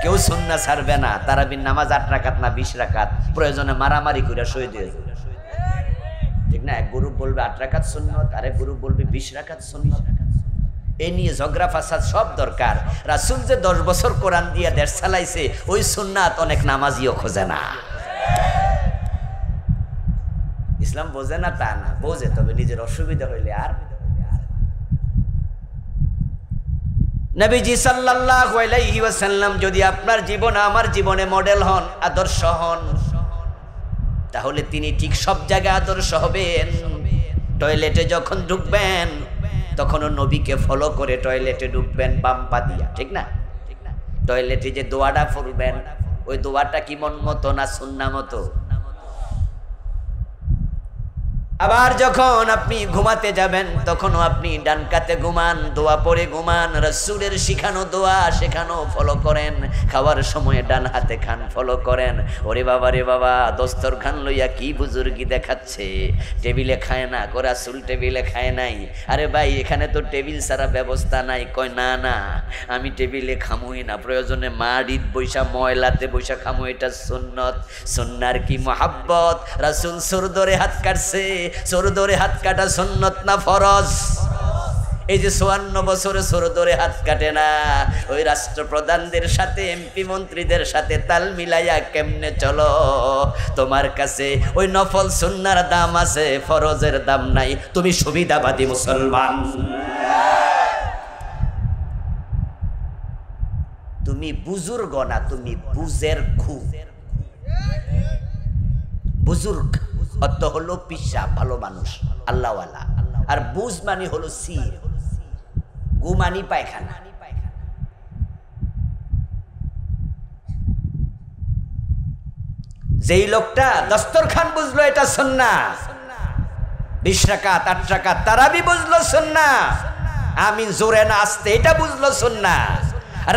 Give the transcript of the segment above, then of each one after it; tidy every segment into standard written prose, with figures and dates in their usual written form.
কেউ সুন্নাহ ছাড়বে না। তারাবির নামাজ 8 রাকাত না 20 রাকাত, প্রয়োজনে মারামারি করে শহীদ হয়ে যাবে, ঠিক না? এক গ্রুপ বলবে 8 রাকাত সুন্নাত, আরেক গ্রুপ বলবে 20 রাকাত সুন্নাত। এই নিয়ে ঝগড়া ফাসাদ সব দরকার। রাসূল যে 10 বছর কোরআন দিয়ে দেশ চালাইছে, ওই সুন্নাত অনেক নামাজিও খোঁজে না। ইসলাম বোঝে না তা না, বোঝে, তবে নিজের অসুবিধা হইলে আর। নবীজি সাল্লাল্লাহু আলাইহি ওয়াসাল্লাম যদি আপনার জীবনে আমার জীবনে মডেল হন, আদর্শ হন, তাহলে তিনি ঠিক সব জায়গায় আদর্শ হবেন। টয়লেটে যখন ঢুকবেন তখনও নবীকে ফলো করে টয়লেটে ঢুকবেন বাম পা দিয়া, ঠিক না? টয়লেটে যে দোয়াটা পড়বেন, ওই দোয়াটা কি মন মতো না সুন্নাহ মতো? আবার যখন আপনি ঘুমাতে যাবেন তখনও আপনি ডান কাতে ঘুমান, দোয়া পড়ে ঘুমান, রাসূলের শিখানো দোয়া শেখানো ফলো করেন। খাওয়ার সময় ডান হাতে খান, ফলো করেন। ওরে বাবা রে বাবা, দস্তরখান লইয়া কি বুজুর্গি দেখাচ্ছে, টেবিলে খায় না, কো রাসূল টেবিলে খায় নাই। আরে ভাই, এখানে তো টেবিল ছাড়া ব্যবস্থা নাই। কয় না না, আমি টেবিলে খামুই না, প্রয়োজনে মাড়িত বৈশা ময়লাতে বৈশা খামু, এটা সুন্নত। সুন্নার কি মহাব্বত! রাসূল সর ধরে হাত কাটছে, সর ধরে হাত কাটা সুন্নত না ফরজ? এই যে 54 বছরে সর ধরে হাত কাটে না, ওই রাষ্ট্রপ্রধানদের সাথে এমপি মন্ত্রীদের সাথে তাল মিলাইয়া কেমনে চলো? তোমার কাছে ওই নফল সুন্নার দাম আছে, ফরজের দাম নাই। তুমি সুবিধাবাদী মুসলমান। তুমি বুজুর্গ না, তুমি বুজের খু। বুজুর্গ অর্থ হলো পিসা, ভালো মানুষ, আল্লাহওয়ালা। আর বুজ মানে হলো সির, গুমানি পায়খানা। যেই লোকটা দস্তরখান বুঝলো এটা সুন্নাহ, 20 রাকাত 8 রাকাত তারাবি বুঝলো সুন্নাহ, আমিন জোরে না আস্তে এটা বুঝলো সুন্নাহ।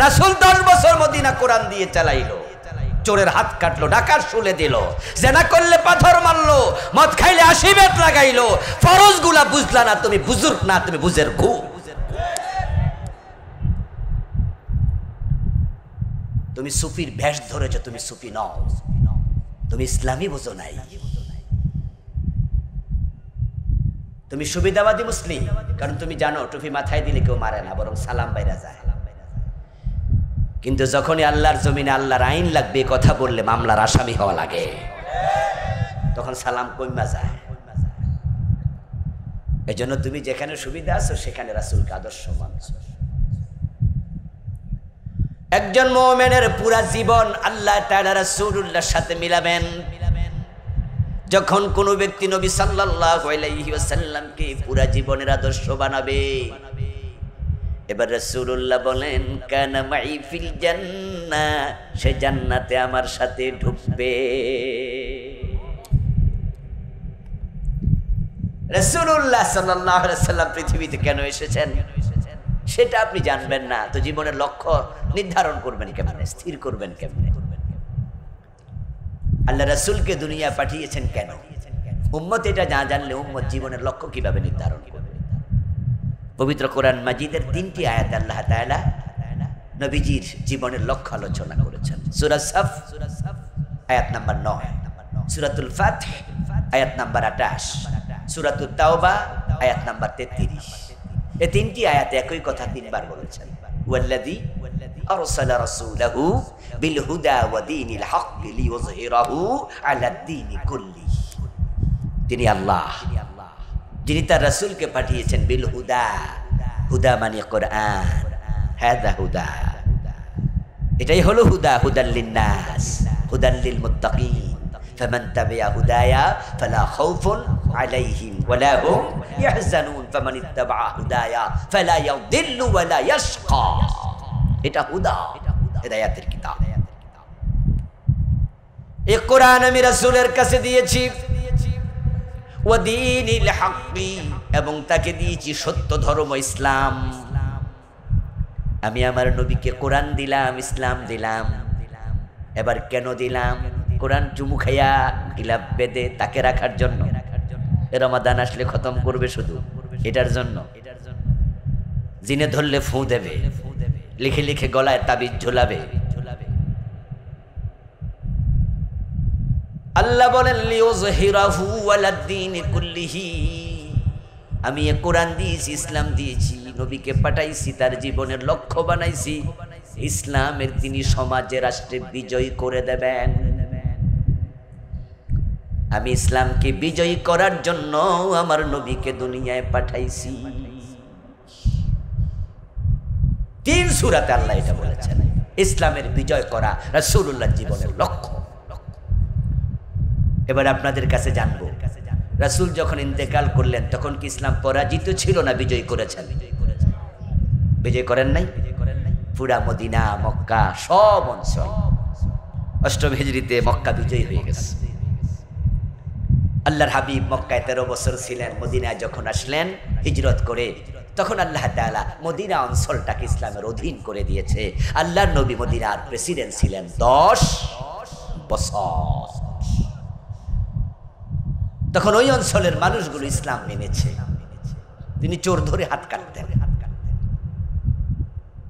রাসূল 10 বছর মদিনা কোরআন দিয়ে চালাইলো, চোরের হাত কাটলো, ডাকাত শুলে দিল, জেনা করলে পাথর মারলো, মদ খাইলে 80 বেত লাগাইলো। ফরজ গুলা বুঝলা না, তুমি বুজুর্গ না, তুমি বুজের ঘু। তুমি সুফির ভেষ ধরেছো, তুমি সুফি নও, তুমি ইসলামই বুঝো নাই। তুমি সুবিধাবাদী মুসলিম, কারণ তুমি জানো টুপি মাথায় দিলে কেউ মারে না, বরং সালাম বাইরা যায়। কিন্তু যখনই আল্লাহর জমিনে আল্লাহর আইন লাগবে, কথা বললে মামলার আসামি হওয়া লাগে, তখন সালাম কইমা যায়। এজন্য তুমি যেখানে সুবিধা আছো সেখানে রাসূলকে আদর্শ মানছো। একজন মুমিনের পুরা জীবন আল্লাহ তাআলা রাসূলুল্লাহর সাথে মিলাবেন। যখন কোনো ব্যক্তি নবী সাল্লাল্লাহু আলাইহি ওয়াসাল্লামকে পুরা জীবনের আদর্শ বানাবে, এবার রাসূলুল্লাহ বলেন কানা মাই ফিল জান্নাহ, সে জান্নাতে আমার সাথে ঢুকবে। রাসূলুল্লাহ সাল্লাল্লাহু আলাইহি ওয়াসাল্লাম পৃথিবীতে কেন এসেছেন সেটা আপনি জানবেন না, তো জীবনের লক্ষ্য নির্ধারণ করবেন কেমনে, স্থির করবেন কেমনে? আল্লাহ রাসূলকে দুনিয়া পাঠিয়েছেন কেন? উম্মত এটা না জানলে উম্মত জীবনের লক্ষ্য কিভাবে নির্ধারণ করবে? পবিত্র কোরআন মাজিদের 3টি আয়াত আল্লাহ তাআলা নবীজির জীবনের লক্ষ্য আলোচনা করেছেন। সূরা সাফ আয়াত নাম্বার 9, সূরাতুল ফাতহ আয়াত নাম্বার 28, সূরাতুত তাওবা আয়াত নাম্বার 33। এই 3টি আয়াতে একই কথা 3বার বলেছেন, ওয়াল্লাযী আরসালা রাসূলাহু বিল হুদা ওয়া দীনিল হক লিইয়ুযহিরাহু আলাদ দীনি কুল্লিহি। তিনি আল্লাহ, যিনি তার রাসূলকে পাঠিয়েছেন বিল হুদা, হুদা মানে কোরআন, হাযা হুদা, এটাই হলো হুদা, হুদাল লিন্নাস, হুদাল লিল মুত্তাকিন, ফামান তাবিআ হুদায়া ফালা খাউফুন আলাইহিম ওয়ালা হুম ইয়াহজানুন, ফামান ইত্তাবা হুদায়া ফালা ইয়াদিল্লু ওয়ালা ইয়াশকা। এটা হুদা, হিদায়াতের কিতাব। এই কোরআন আমি রাসূলের কাছে দিয়েছি, ওয়াদীনিল হাক্কি, এবং তাকে দিয়েছি সত্য ধর্ম ইসলাম। আমি আমার নবীকে কোরআন দিলাম, ইসলাম দিলাম। এবার কেন দিলাম? কোরআন চুমু খাইয়া গিলাপ বেদে তাকে রাখার জন্য। রমাদান আসলে খতম করবে শুধু এটার জন্য। জিনে ধরলে ফু দেবে, লিখে লিখে গলায় তাবিজ ঝুলাবে, আল্লাহ বলেন লিউযহিরাহু আলাদ-দীনি কুল্লিহি, আমি এ কোরআন দিয়েছি, ইসলাম দিয়েছি, নবীকে পাঠাইছি, তার জীবনের লক্ষ্য বানাইছি ইসলামের, তিনি সমাজে রাষ্ট্রে বিজয়ী করে দেবেন। আমি ইসলামকে বিজয়ী করার জন্য আমার নবীকে দুনিয়ায় পাঠাইছি। 3 সূরাতে আল্লাহ এটা বলেছেন, ইসলামের বিজয় করা রাসূলুল্লাহর জীবনের লক্ষ্য। এবার আপনাদের কাছে জানবো, রাসূল যখন ইন্তেকাল করলেন তখন কি ইসলাম পরাজিত ছিল না বিজয় করেছেন? বিজয় করেন নাই? পুরা মদিনা, মক্কা, সব অঞ্চল 8ম হিজরিতে মক্কা বিজয়ী হয়ে গেছে। আল্লাহর হাবিব মক্কায় 13 বছর ছিলেন। মদিনায় যখন আসলেন হিজরত করে, তখন আল্লাহ তাআলা মদিনা অঞ্চলটাকে ইসলামের অধীন করে দিয়েছে। আল্লাহর নবী মদিনার প্রেসিডেন্ট ছিলেন 10 বছর। তখন ওই অঞ্চলের মানুষগুলো ইসলাম মেনেছে। তিনি চোর ধরে হাত কাটতেন,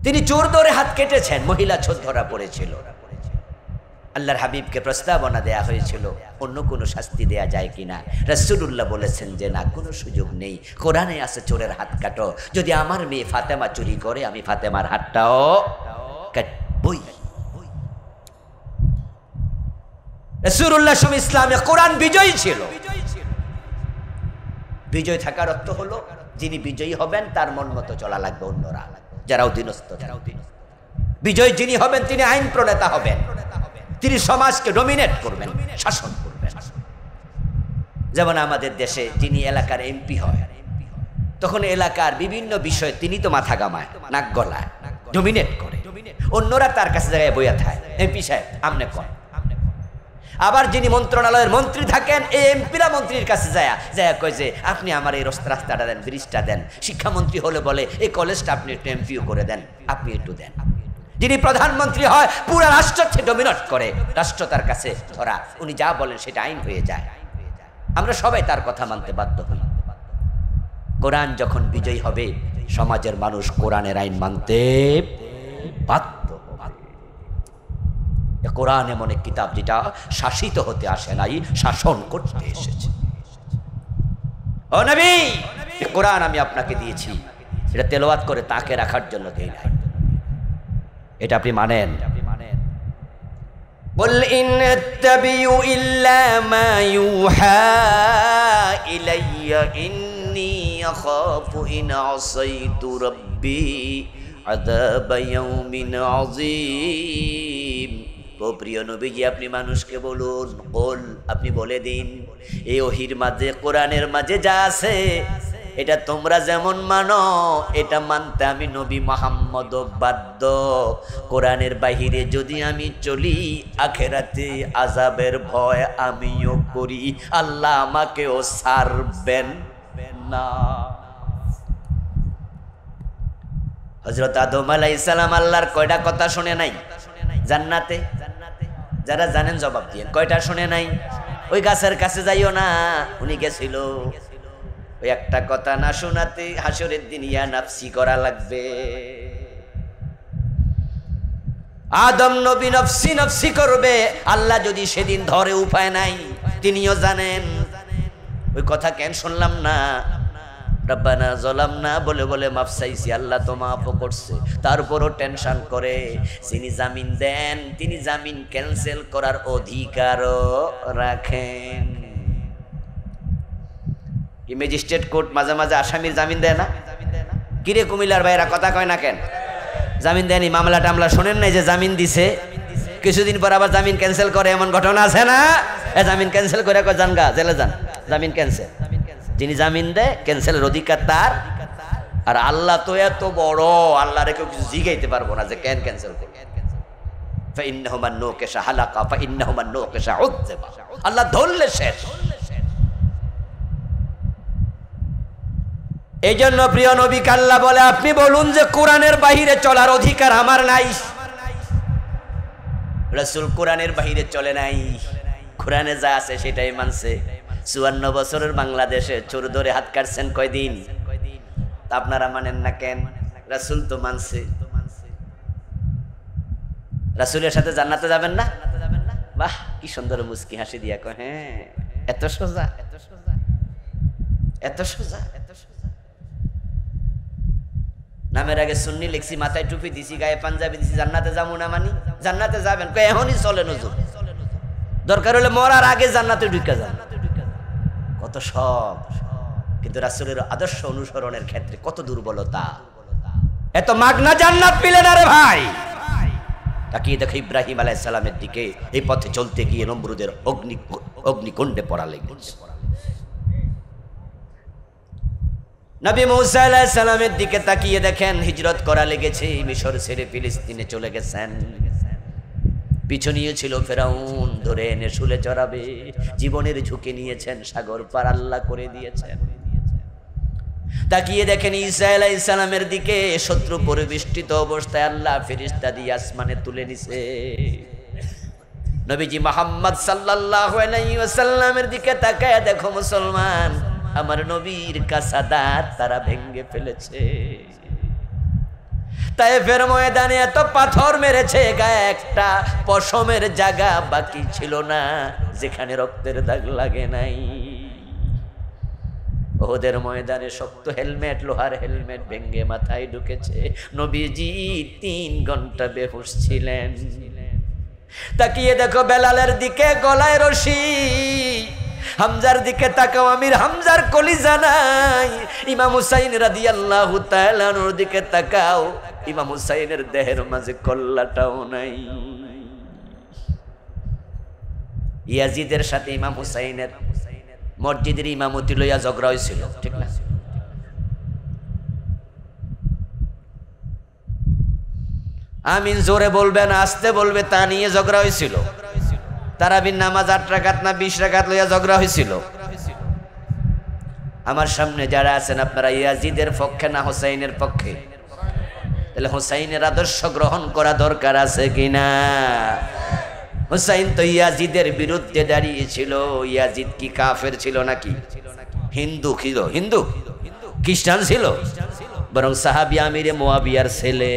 তিনি চোর ধরে হাত কেটেছেন, মহিলা চোর ধরা পড়েছিল। আল্লাহর হাবিবকে প্রস্তাবনা দেয়া হয়েছিল অন্য কোনো শাস্তি দেয়া যায় কিনা। রাসূলুল্লাহ বলেছেন যে না, কোনো সুযোগ নেই, কোরআনে আছে চোরের হাত কাটো। যদি আমার মেয়ে ফাতেমা চুরি করে, আমি ফাতেমার হাতটাও কাটবই। রাসূলুল্লাহ সময় ইসলামে কোরআন বিজয়ী ছিল। বিজয় থাকার অর্থ হলো যিনি বিজয়ী হবেন তার মন মতো চলা লাগবে, অন্যরা যারা অধীনস্থ। বিজয় যিনি হবেন তিনি আইন প্রণেতা হবেন, তিনি সমাজকে ডমিনেট করবেন, শাসন করবেন। যেমন আমাদের দেশে যিনি এলাকার এমপি হয়, তখন এলাকার বিভিন্ন বিষয় তিনি তো মাথা গামায়, নাক গলায়, ডমিনেট করে, অন্যরা তার কাছে জায়গায় বইয়া থাকে, এমপি সাহেব আমনে কন। আবার যিনি মন্ত্রণালয়ের মন্ত্রী থাকেন, এই এমপিরা মন্ত্রীর কাছে যায় কয় যে আপনি আমার এই রাস্তাটা দেন, ব্রিজটা দেন। শিক্ষামন্ত্রী হলে বলে এই কলেজটা আপনি একটু এমপিও করে দেন, আপনি একটু দেন। যিনি প্রধানমন্ত্রী হয় পুরা রাষ্ট্রকে ডমিনেট করে, রাষ্ট্র তার কাছে ধরা, উনি যা বলেন সেটা আইন হয়ে যায়। আমরা সবাই তার কথা মানতে বাধ্য হই। কোরআন যখন বিজয়ী হবে, সমাজের মানুষ কোরআনের আইন মানতে বাধ্য। কোরআন এমন এক কিতাব যেটা শাসিত হতে আসে নাই, শাসন করতে এসেছে। ও নবী, কোরআন আমি আপনাকে দিয়েছি, এটা তেলাওয়াত করে তাকে রাখার জন্য দেই নাই। এটা আপনি মানেন? বল ইন আত্তাবিউ ইল্লা মা ইউহা ইলাইয়া ইন্নী আখাফু ইন আসাইতু রাব্বি আযাব ইয়াউমিন আযীম। ও প্রিয় নবীজি, আপনি মানুষকে বলুন, বল আপনি বলে দিন, এই ওহির মাঝে, কোরআনের মাঝে যা আছে এটা তোমরা যেমন মানো, এটা মানতে আমি নবী মুহাম্মদ বাধ্য। কোরআনের বাহিরে যদি আমি চলি, আখেরাতে আযাবের ভয় আমিও করি, আল্লাহ আমাকেও ছাড়বেন না। হযরত আদম আলাইহিস সালাম আল্লাহর কয়টা কথা শুনে নাই জান্নাতে? যারা জানেন জবাব দিয়ে। কয়টা শুনে নাই? ওই গাছের কাছে যাইও না, উনি গেছিল। ওই একটা কথা না শোনাতে হাসরের দিন ইয়া নাফসি করা লাগবে। আদম নবী নফসি নফসি করবে, আল্লাহ যদি সেদিন ধরে উপায় নাই, তিনিও জানেন। ওই কথা কেন শুনলাম না? রব্বানা যালামনা বলে বলে মাফ চাইছি, আল্লাহ তো মাফও করছে, তারপরও টেনশন করে। যিনি জামিন দেন তিনি জামিন ক্যান্সেল করার অধিকারও রাখেন। কি ম্যাজিস্ট্রেট কোর্ট মাঝে মাঝে আসামির জামিন দেয় না? কিরে কুমিল্লার ভাইরা কথা কয় না কেন? জামিন দেয়নি, মামলা টামলা শোনেন নাই যে জামিন দিছে, কিছুদিন পর আবার জামিন ক্যান্সেল করে, এমন ঘটনা আছে না? জামিন ক্যান্সেল করে কয় যান গা, জেলে যান, জামিন ক্যান্সেল। যিনি জামিন দেয় ক্যান্সেলের অধিকার তার। আর আল্লাহ তো এত বড়, আল্লাহরে কেউ কিছু জিগাইতে পারবো না যে কেন ক্যান্সেল করবে। ফাইন্নাহু মান নুকিশা হালাকা ফাইন্নাহু মান নুকিশা উযযিবা। আল্লাহ ধরলে শেষ। এই জন্য প্রিয় নবী আল্লাহ বলে, আপনি বলুন যে কোরআনের বাহিরে চলার অধিকার আমার নাই। রাসূল কোরআনের বাহিরে চলে নাই, কোরআনে যা আছে সেটাই মানছে। 54 বছরের বাংলাদেশে চোর ধরে হাত কাটছেন কয়দিন? তা আপনারা মানেন না কেন? রাসূল তো মানছে। রাসূলের সাথে জান্নাতে যাবেন না? বাহ, কি সুন্দর মুস্কি হাসি দিয়া কয়, হ্যাঁ এত সোজা, এত সোজা, এত সোজা, এত সোজা। নামের আগে সুন্নি লিখছি, মাথায় টুপি দিছি, গায়ে পাঞ্জাবি দিছি, জান্নাতে যাবো না মানি? জান্নাতে যাবেন, কয় এখনই চলেন হুজুর, দরকার হলে মরার আগে জান্নাতে ঢুকে যান। কত সব, কিন্তু রাসূলের আদর্শ অনুসরণের ক্ষেত্রে কত দুর্বলতা। এত মাগনা জান্নাত পেলেন না রে ভাই। তাকিয়ে দেখো ইব্রাহিম আলাইহিস সালামের দিকে, এই পথে চলতে গিয়ে নমরুদের অগ্নিকুণ্ডে পড়া লেগেছে। নবী মুসা আলাইহিস সালামের দিকে তাকিয়ে দেখেন হিজরত করা লেগেছে, মিশর ছেড়ে ফিলিস্তিনে চলে গেছেন। পিছু নিয়েছিল ফেরাউন, ধরে এনে শুলে চড়াবে, জীবনের ঝুঁকি নিয়েছেন, সাগর পার আল্লাহ করে দিয়েছেন। তাকিয়ে দেখেন ঈসা আলাইহিস সালামের দিকে, শত্রু পরিবেষ্টিত অবস্থায় আল্লাহ ফেরেশতা দিয়ে আসমানে তুলে নিছে। নবীজি মুহাম্মদ সাল্লাল্লাহু আলাইহি ওয়াসাল্লামের দিকে তাকায় দেখো মুসলমান, আমার নবীর কাসাদাত তারা ভেঙে ফেলেছে। তায়েফের ময়দানে এত পাথর মেরেছে, গায়ে একটা পশমের জায়গা বাকি ছিল না যেখানে রক্তের দাগ লাগে নাই। ওদের ময়দানে শক্ত হেলমেট, লোহার হেলমেট ভেঙে মাথায় ঢুকেছে। নবীজি 3 ঘন্টা বেহুশ ছিলেন। তাকিয়ে দেখো বেলালের দিকে, গলায় রশি। হামজার দিকে তাকাও, আমির হামজার কলিজা নাই। ইমাম হুসাইন রাদিয়াল্লাহু তাআলা আনহুর দিকে তাকাও, ইমাম হুসাইনের দেহের মাঝে কল্লাটাও নাই। ইয়াজিদের সাথে ইমাম হুসাইনের মসজিদের ইমামতি লইয়া ঝগড়া হয়েছিল, ঠিক না? আমিন জোরে বলবেন, আস্তে বলবে, তা নিয়ে ঝগড়া হয়েছিল। তারাবির নামাজ 8 রাকাত না 20 রাকাত লইয়া ঝগড়া হয়েছিল। আমার সামনে যারা আছেন আপনারা ইয়াজিদের পক্ষে না হুসাইনের পক্ষে? তাহলে হুসাইনের আদর্শ গ্রহণ করা দরকার আছে কিনা? হুসাইন তো ইয়াজিদের বিরুদ্ধে দাঁড়িয়েছিল। ইয়াজিদ কি কাফের ছিল নাকি? হিন্দু ছিল, হিন্দু খ্রিস্টান ছিল, বরং সাহাবী আমিরে মুয়াবিয়ার ছেলে,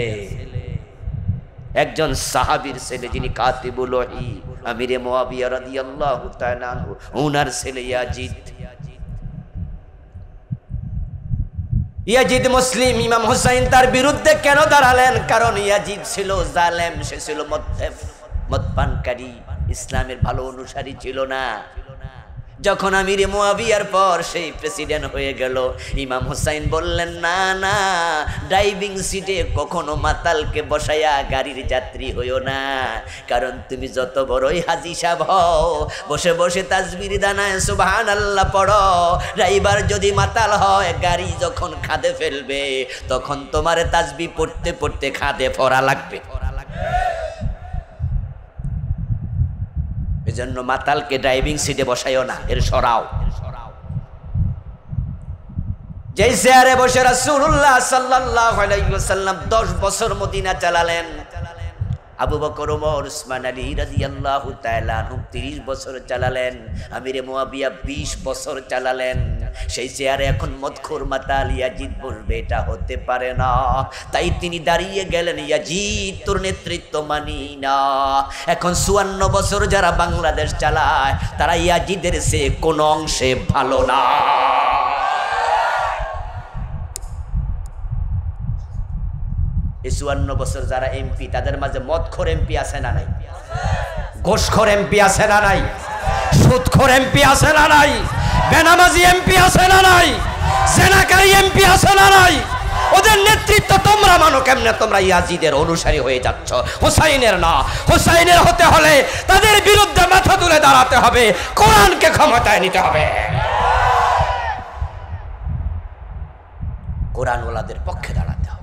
একজন সাহাবীর ছেলে যিনি কাতিবুল ওহী আমিরে মুয়াবিয়া রাদিয়াল্লাহু তাআলা আনহু, ওনার ছেলে ইয়াজিদ। ইয়াজিদ মুসলিম, ইমাম হুসাইন তার বিরুদ্ধে কেন দাঁড়ালেন? কারণ ইয়াজিদ ছিল জালেম, সে ছিল মদপানকারী, ইসলামের ভালো অনুসারী ছিল না। যখন আমিরে মুয়াবিয়ার পর সেই প্রেসিডেন্ট হয়ে গেল, ইমাম হুসাইন বললেন, না না, ড্রাইভিং সিটে কখনো মাতালকে বসাইয়া গাড়ির যাত্রী হইও না। কারণ তুমি যত বড়ই হাজী সাহেব হও, বসে বসে তাসবির দানায় সুবহানাল্লাহ পড়ো, ড্রাইভার যদি মাতাল হয়, গাড়ি যখন খাদে ফেলবে, তখন তোমার তাসবিহ পড়তে পড়তে খাদে পড়া লাগবে। এজন্য মাতালকে ড্রাইভিং সিটে বসাইও না, এর সরাও। যেই চেয়ারে বসে রাসূলুল্লাহ সাল্লাল্লাহু আলাইহি ওয়াসাল্লাম 10 বছর মদিনা চালালেন, আবু বকর, ওমর, উসমান, আলী রাদিয়াল্লাহু তাআলা আনহু 30 বছর চালালেন, আমিরে মুয়াবিয়া 20 বছর চালালেন। সেই চেয়ারে এখন মদখোর মাতাল ইয়াজিদ বসবে, এটা হতে পারে না। তাই তিনি দাঁড়িয়ে গেলেন, ইয়াজিদ তোর নেতৃত্ব মানি না। এখন 54 বছর যারা বাংলাদেশ চালায়, তারা ইয়াজিদের চেয়ে কোনো অংশে ভালো না। এই 54 বছর যারা এমপি, তাদের মাঝে মদখোর এমপি আছে না নাই? ঘুষখোর এমপি আছে না নাই? সুদখোর এমপি আছে না নাই? বেনামাজি এমপি আছে না নাই? জেনাকারী এমপি আছে না নাই? ওদের নেতৃত্ব তোমরা মানো কেমনে? তোমরা ইয়াজিদের অনুসারী হয়ে যাচ্ছ, হুসাইনের না। হুসাইনের হতে হলে তাদের বিরুদ্ধে মাথা তুলে দাঁড়াতে হবে, কোরআনকে ক্ষমতায় নিতে হবে, কোরআনওয়ালাদের পক্ষে দাঁড়াতে হবে।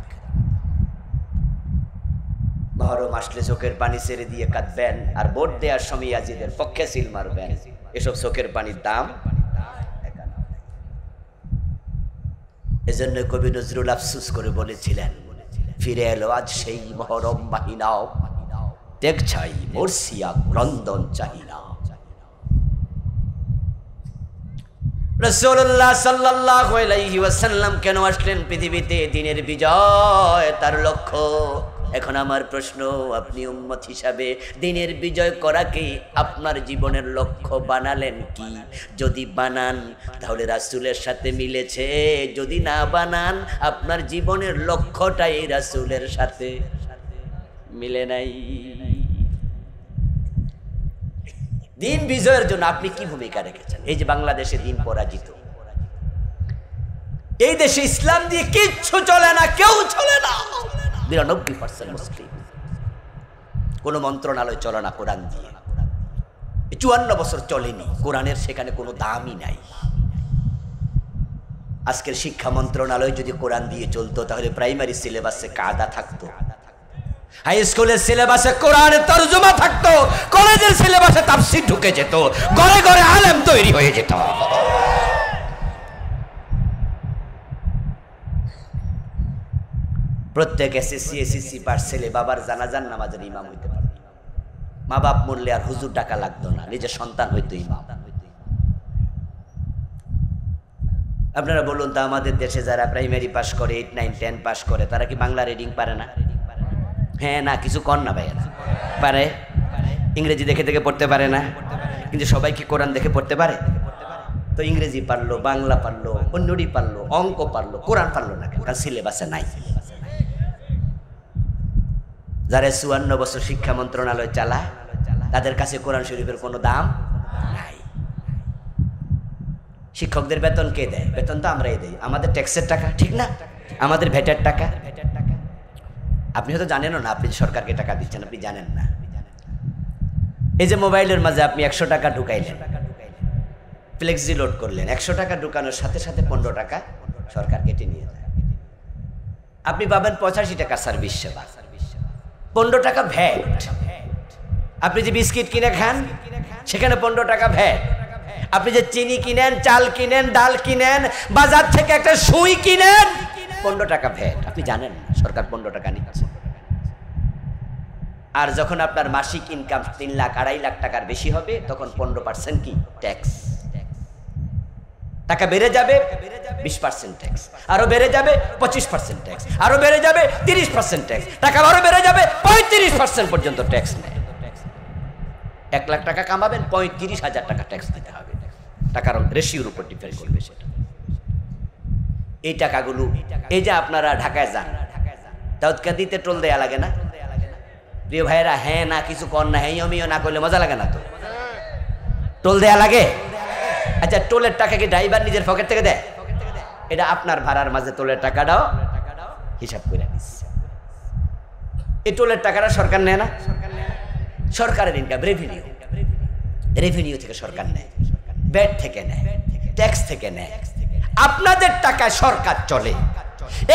মহরম আসলে চোখের পানি ছেড়ে দিয়ে কাঁদবেন, আর ভোট দেওয়ার সময় ইয়াজিদের পক্ষে সিল মারবেন। এসব চোখের পানির দাম। এজন্য কবি নজরুল আফসোস করে বলেছিলেন, ফিরে এলো আজ সেই মহরম মাহিনাও, দেখ ছাই মরসিয়া ক্রন্দন চাহিনা। রাসূলুল্লাহ সাল্লাল্লাহু আলাইহি ওয়াসাল্লাম কেন আসলেন পৃথিবীতে? দিনের বিজয় তার লক্ষ্য। এখন আমার প্রশ্ন, আপনি উম্মত হিসাবে দিনের বিজয় করাকে আপনার জীবনের লক্ষ্য বানালেন কি? যদি বানান তাহলে রাসূলের সাথে মিলেছে, যদি না বানান আপনার জীবনের লক্ষ্যটাই রাসূলের সাথে মিলে নাই। দিন বিজয়ের জন্য আপনি কি ভূমিকা রেখেছেন? এই যে বাংলাদেশে দিন পরাজিত, এই দেশে ইসলাম দিয়ে কিচ্ছু চলে না, কেউ চলে না, ৯২% মুসলিম। কোন মন্ত্রণালয় চলে না কোরআন দিয়ে, ৫৪ বছর চলেনি, কোরআনের সেখানে কোনো দামই নাই। আজকের শিক্ষা মন্ত্রণালয় যদি কোরআন দিয়ে চলতো তাহলে প্রাইমারি সিলেবাসে কায়দা থাকতো, হাই স্কুলের সিলেবাসে কোরআনের তরজমা থাকতো, কলেজের সিলেবাসে তাফসীর ঢুকে যেত, ঘরে ঘরে আলেম তৈরি হয়ে যেত। প্রত্যেক এসএসসি পাস ছেলে বাবার জানাজার নামাজের ইমাম হইতে পারে, মা বাপ মরলে আর হুজুর ডাকা লাগতো না, নিজের সন্তান হইতো ইমাম। আপনারা বলুন তো, আমাদের দেশে যারা প্রাইমারি পাস করে, 8, 9, 10 পাস করে, তারা কি বাংলা রিডিং পারে না? হ্যাঁ না, কিছু কর না ভাইয়া, পারে। ইংরেজি দেখে দেখে পড়তে পারে না, কিন্তু সবাই কি কোরআন দেখে পড়তে পারে? তো ইংরেজি পারলো, বাংলা পারলো, অন্যটি পারলো, অঙ্ক পারলো, কোরআন পারলো না কেন? কারণ সিলেবাসে নাই। যারা ৫৪ বছর শিক্ষা মন্ত্রণালয় চালায় তাদের কাছে কোরআন শরীফের কোনো দাম নাই। শিক্ষকদের বেতন কে দেয়? বেতন তো আমরাই দেই, আমাদের ট্যাক্সের টাকা, ঠিক না? আমাদের ভ্যাটের টাকা। আপনি হয়তো জানেনও না, আপনি সরকারকে টাকা দিচ্ছেন, আপনি জানেন না। এই যে মোবাইলের মাঝে আপনি ১০০ টাকা ঢুকাইলেন, ফ্লেক্সি লোড করলেন, ১০০ টাকা ঢুকানোর সাথে সাথে ১৫ টাকা সরকার কেটে নিয়ে যায়। আপনি পাবেন ৮৫ টাকা সার্ভিস সেবা, ১৫ টাকা ভ্যাট। আপনি যে বিস্কিট কিনে খান সেখানে ১৫ টাকা ভ্যাট। আপনি যে চিনি কিনেন, চাল কিনেন, ডাল কিনেন, বাজার থেকে একটা সুই কিনেন, ১৫ টাকা ভ্যাট। আপনি জানেন না সরকার ১৫ টাকা নিচ্ছে। আর যখন আপনার মাসিক ইনকাম ৩ লাখ ২.৫ লাখ টাকার বেশি হবে, তখন 15% কি ট্যাক্স। টাকা বেড়ে যাবে 20% ট্যাক্স, আরো বেড়ে যাবে 25% ট্যাক্স, আরো বেড়ে যাবে 30% ট্যাক্স, টাকা আরো বেড়ে যাবে 35% পর্যন্ত ট্যাক্স নেয়। ১ লাখ টাকা কামাবেন, ৩৫,০০০ টাকা ট্যাক্স দিতে হবে। টাকার রেশিওর উপর ডিপেন্ড করবে সেটা। এই টাকাগুলো, এই যে আপনারা ঢাকায় যান, দাউদকা দিতে টোল দেয়া লাগে না প্রিয় ভাইয়েরা? হ্যাঁ না, কিছু কর না, হ্যাঁ আমিও না করলে মজা লাগে না তো? টোল দেয়া লাগে। আচ্ছা, টোলের টাকা কি ড্রাইভার নিজের পকেট থেকে দেয়? এটা আপনার ভাড়ার মাঝে টোলের টাকাটাও হিসাব করে দিচ্ছে। এই টোলের টাকাটা সরকার নেয় না? সরকারের ইনকাম, রেভিনিউ, রেভিনিউ থেকে সরকার নেয়, ভ্যাট থেকে নেয়, ট্যাক্স থেকে নেয়। আপনাদের টাকায় সরকার চলে,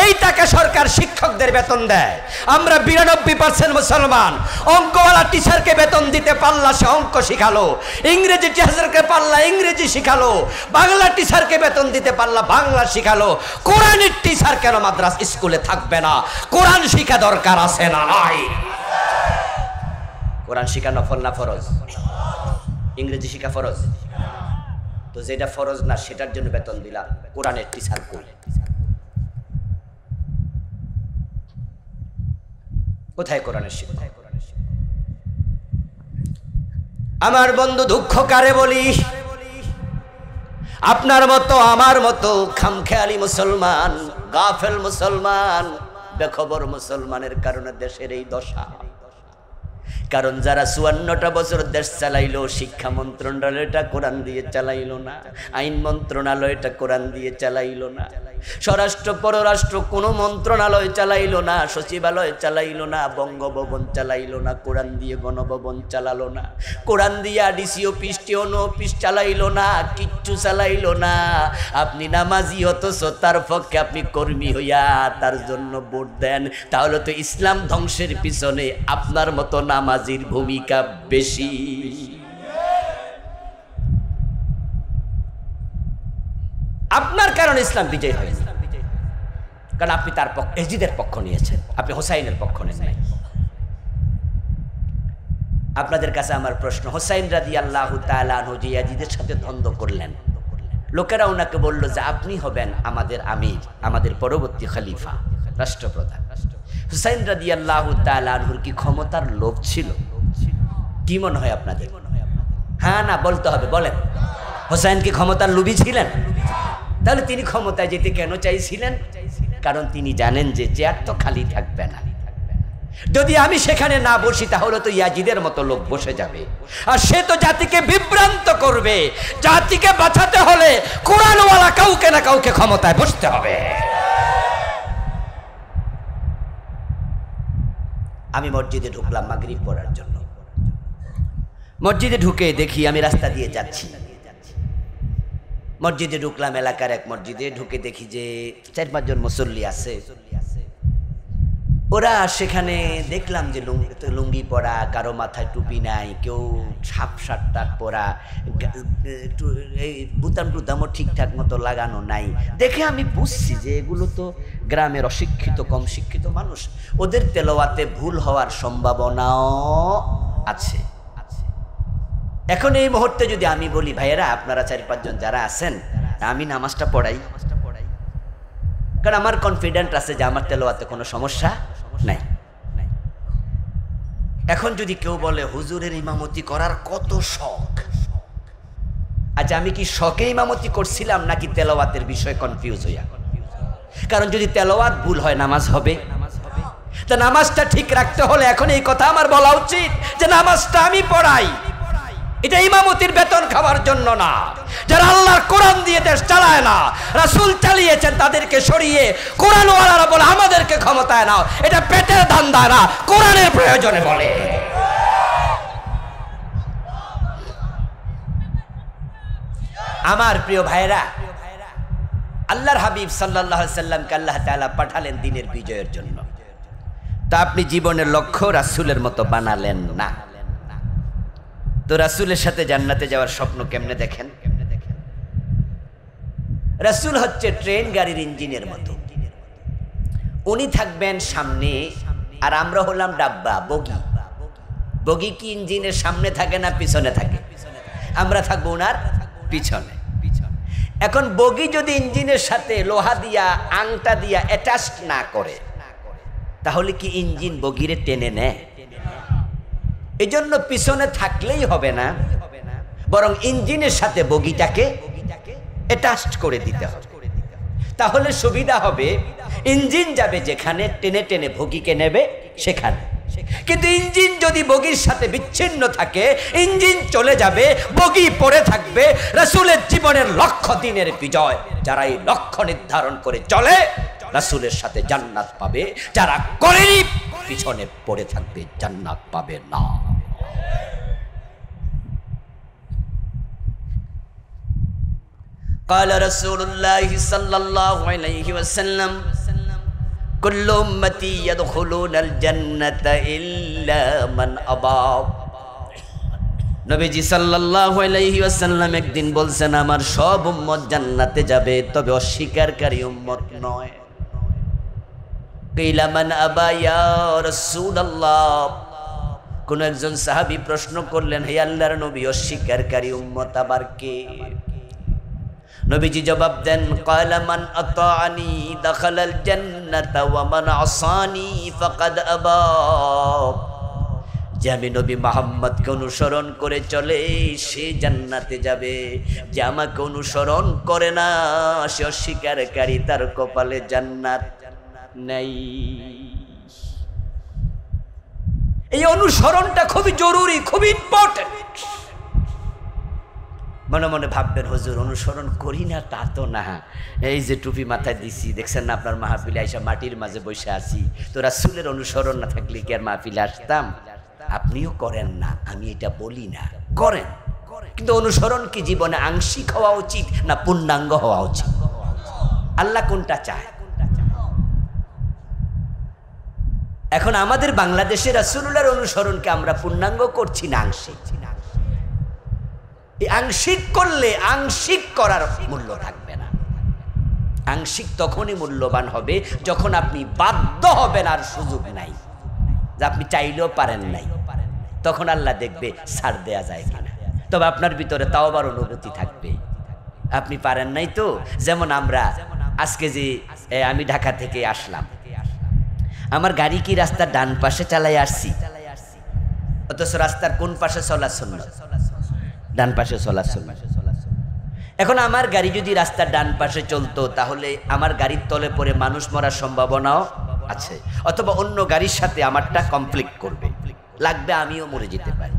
এই টাকা সরকার শিক্ষকদের বেতন দেয়। আমরা ৯২% মুসলমান। অঙ্কওয়ালা টিচারকে বেতন দিতে পারলা, সে অঙ্ক শিখালো। ইংরেজি টিচারকে পারলা, ইংরেজি শিখালো। বাংলা টিচারকে বেতন দিতে পারলা, বাংলা শিখালো। কোরআনের টিচার কেন মাদ্রাসা স্কুলে থাকবে না? কোরআন শিখা দরকার আছে না নাই? কোরআন শিখা নফল না ফরজ? ইংরেজি শিখা ফরজ? তো যেটা ফরজ না সেটার জন্য বেতন দিলা, কোরআনের টিচার কই? কোথায় কোরআনের শিক্ষা? আমার বন্ধু, দুঃখ কারে বলি? আপনার মতো আমার মতো খামখেয়ালি মুসলমান, গাফেল মুসলমান, বেখবর মুসলমানের কারণে দেশের এই দশা। কারণ যারা ৫৪টা বছর দেশ চালাইলো, শিক্ষা মন্ত্রণালয়টা কোরআন দিয়ে চালাইলো না, আইন মন্ত্রণালয়টা কোরআন দিয়ে চালাইলো না, স্বরাষ্ট্র পররাষ্ট্র কোনো মন্ত্রণালয় চালাইলো না, সচিবালয় চালাইলো না, বঙ্গভবন চালাইলো না, কোরআন দিয়ে গণভবন চালালো না, কোরআন দিয়ে ডিসি অফিস, টিওনো অফিস চালাইলো না, কিচ্ছু চালাইলো না। আপনি নামাজি অথচ তার পক্ষে আপনি কর্মী হইয়া তার জন্য ভোট দেন, তাহলে তো ইসলাম ধ্বংসের পিছনে আপনার মতো নামাজির ভূমিকা বেশি। আপনার কারণে ইসলাম বিজয় হয়, কারণ আপনি তার পক্ষ, এজিদের পক্ষ নিয়েছেন, আপনি হোসাইনের পক্ষ নেন নাই। আপনাদের কাছে আমার প্রশ্ন, হোসাইন রাদিয়াল্লাহু তাআলা আনহু যে ইয়াজিদের সাথে দ্বন্দ্ব করলেন, লোকেরা ওনাকে বলল যে আপনি হবেন আমাদের আমির, আমাদের পরবর্তী খলিফা, রাষ্ট্রপ্রধান। হুসাইন রাদিয়াল্লাহু তাআলা আনহুর কি ক্ষমতার লোভ ছিল? কি মনে হয় আপনাদের? হ্যাঁ না বলতে হবে, বলেন। হুসাইন কি ক্ষমতার লোভী ছিলেন? তাহলে তিনি ক্ষমতায় যেতে কেন চাইছিলেন? কারণ তিনি জানেন যে চেয়ার তো খালি থাকবে না, যদি আমি সেখানে না বসি তাহলে তো ইয়াজিদের মতো লোক বসে যাবে, আর সে তো জাতিকে বিভ্রান্ত করবে। জাতিকে বাঁচাতে হলে কোরআনওয়ালা কাউকে না কাউকে ক্ষমতায় বসতে হবে। আমি মসজিদে ঢুকলাম মাগরিব পড়ার জন্য। মসজিদে ঢুকে দেখি, আমি রাস্তা দিয়ে যাচ্ছি, মসজিদে ঢুকলাম, এলাকার এক মসজিদে ঢুকে দেখি যে 4-5 জন মুসল্লি আছে। ওরা সেখানে দেখলাম যে লুঙ্গি পরা, কারো মাথায় টুপি নাই, কেউ ছাপ শার্ট পরা, এই বুতাম টুতামও ঠিকঠাক মতো লাগানো নাই। দেখে আমি বুঝছি যে এগুলো তো গ্রামের অশিক্ষিত, কম শিক্ষিত মানুষ, ওদের তেলাওয়াতে ভুল হওয়ার সম্ভাবনাও আছে। এখন এই মুহূর্তে যদি আমি বলি, ভাইয়েরা আপনারা 4-5 জন যারা আছেন, আমি নামাজটা পড়াই, কারণ আমার কনফিডেন্ট আছে যে আমার তেলাওয়াতে কোনো সমস্যা নাই। এখন যদি কেউ বলে হুজুরের ইমামতি করার কত শখ, আচ্ছা আমি কি শখে ইমামতি করছিলাম নাকি তেলাওয়াতের বিষয়ে কনফিউজ হইয়া? কারণ যদি তেলাওয়াত ভুল হয় নামাজ হবে, তা নামাজটা ঠিক রাখতে হলে এখন এই কথা আমার বলা উচিত যে নামাজটা আমি পড়াই। এটা ইমামতির বেতন খাওয়ার জন্য না। যারা আল্লাহর কোরআন দিয়ে দেশ চালায় না, রাসূল চালিয়েছেন, তাদেরকে সরিয়ে কোরআনওয়ালারা বলে আমাদেরকে ক্ষমতায় নাও, এটা পেটের ধান্দা না, কোরআনের প্রয়োজনে বলে। আমার প্রিয় ভাইরা, আল্লাহর হাবিব সাল্লাল্লাহু আলাইহি সাল্লামকে আল্লাহ তাআলা পাঠালেন দ্বীনের বিজয়ের জন্য। তা আপনি জীবনের লক্ষ্য রাসূলের মতো বানালেন না। তো রাসূলের সাথে জান্নাতে যাওয়ার স্বপ্ন কেমনে দেখেন? রাসূল হচ্ছে ট্রেন গাড়ির ইঞ্জিনের মতো, উনি থাকবেন সামনে আর আমরা হলাম ডাব্বা, বগি। বগি কি ইঞ্জিনের সামনে থাকে না পিছনে থাকে? আমরা থাকবো ওনার পিছনে। এখন বগি যদি ইঞ্জিনের সাথে লোহা দিয়া, আংটা দিয়া অ্যাটাচ না করে, তাহলে কি ইঞ্জিন বগিরে টেনে নেয়? এজন্য পিছনে থাকলেই হবে না, বরং ইঞ্জিনের সাথে বগিটাকে অ্যাটাচ করে দিতে হবে। তাহলে সুবিধা হবে, ইঞ্জিন যাবে যেখানে, টেনে টেনে বগিকে নেবে সেখানে। কিন্তু ইঞ্জিন যদি বগির সাথে বিচ্ছিন্ন থাকে, ইঞ্জিন চলে যাবে, বগি পড়ে থাকবে। রাসূলের জীবনের লক্ষ্য দ্বীনের বিজয়। যারা এই লক্ষ্য নির্ধারণ করে চলে, রাসূলের সাথে জান্নাত পাবে। যারা করেনি, পিছনে পড়ে থাকবে, জান্নাত পাবে না। قال رسول الله صلى الله عليه وسلم كل امتي يدخلون الجنه الا من ابى। নবীজি সাল্লাল্লাহু আলাইহি ওয়াসাল্লাম একদিন বলছেন, আমার সব উম্মত জান্নাতে যাবে, তবে অস্বীকারী উম্মত নয়। কিলা মান আবা ইয়া রাসূলুল্লাহ, কোন একজন সাহাবী প্রশ্ন করলেন, হে আল্লাহর নবী, অস্বীকারী উম্মত আবার কে? নবীজি জবাব দেন, ক্বালা মান আতাআনি দাখালাল জান্নাতা ওয়া মান আসানি ফাকাদ আবা। যে আমি নবী মুহাম্মদকে অনুসরণ করে চলে, সে জান্নাতে যাবে। যে আমাকে অনুসরণ করে না, সে অস্বীকারী, তার কপালে জান্নাত নাই। এই অনুসরণটা খুবই জরুরি, খুবই ইম্পর্টেন্ট। মনে মনে ভাববেন, হুজুর অনুসরণ করি না তা তো না, এই যে টুপি মাথায় দিছি, দেখছেন না আপনার মাহফিলে আইসা মাটির মাঝে বসে আছি, তো রাসূলের অনুসরণ না থাকলে কি আর মাহফিলে আসতাম? আপনিও করেন না, আমি এটা বলি না, করেন, কিন্তু অনুসরণ কি জীবনে আংশিক হওয়া উচিত না পূর্ণাঙ্গ হওয়া উচিত? আল্লাহ কোনটা চায়? এখন আমাদের বাংলাদেশে রাসূলুল্লাহর অনুসরণকে আমরা পূর্ণাঙ্গ করছি না আংশিক। আংশিক করলে আংশিক করার মূল্য থাকবে না। আংশিক তখনই মূল্যবান হবে যখন আপনি বাধ্য হবেন, আর সুযোগ নাই, যে আপনি চাইলেও পারেন নাই, তখন আল্লাহ দেখবে ছাড় দেয়া যায় কিনা। তবে আপনার ভিতরে তাওবার অনুভূতি থাকবে, আপনি পারেন নাই তো। যেমন আমরা আজকে যে আমি ঢাকা থেকে আসলাম, আমার গাড়ি কি রাস্তার ডান পাশে চালাই আসছি, অথচ রাস্তার কোন পাশে চলা সুন্নাত? ডান পাশে চলা সুন্নাত। এখন আমার গাড়ি যদি রাস্তার ডান পাশে চলতো, তাহলে আমার গাড়ির তলে পড়ে মানুষ মরার সম্ভাবনাও আছে, অথবা অন্য গাড়ির সাথে আমারটা কমপ্লিট করবে, লাগবে আমিও মরে যেতে পারি।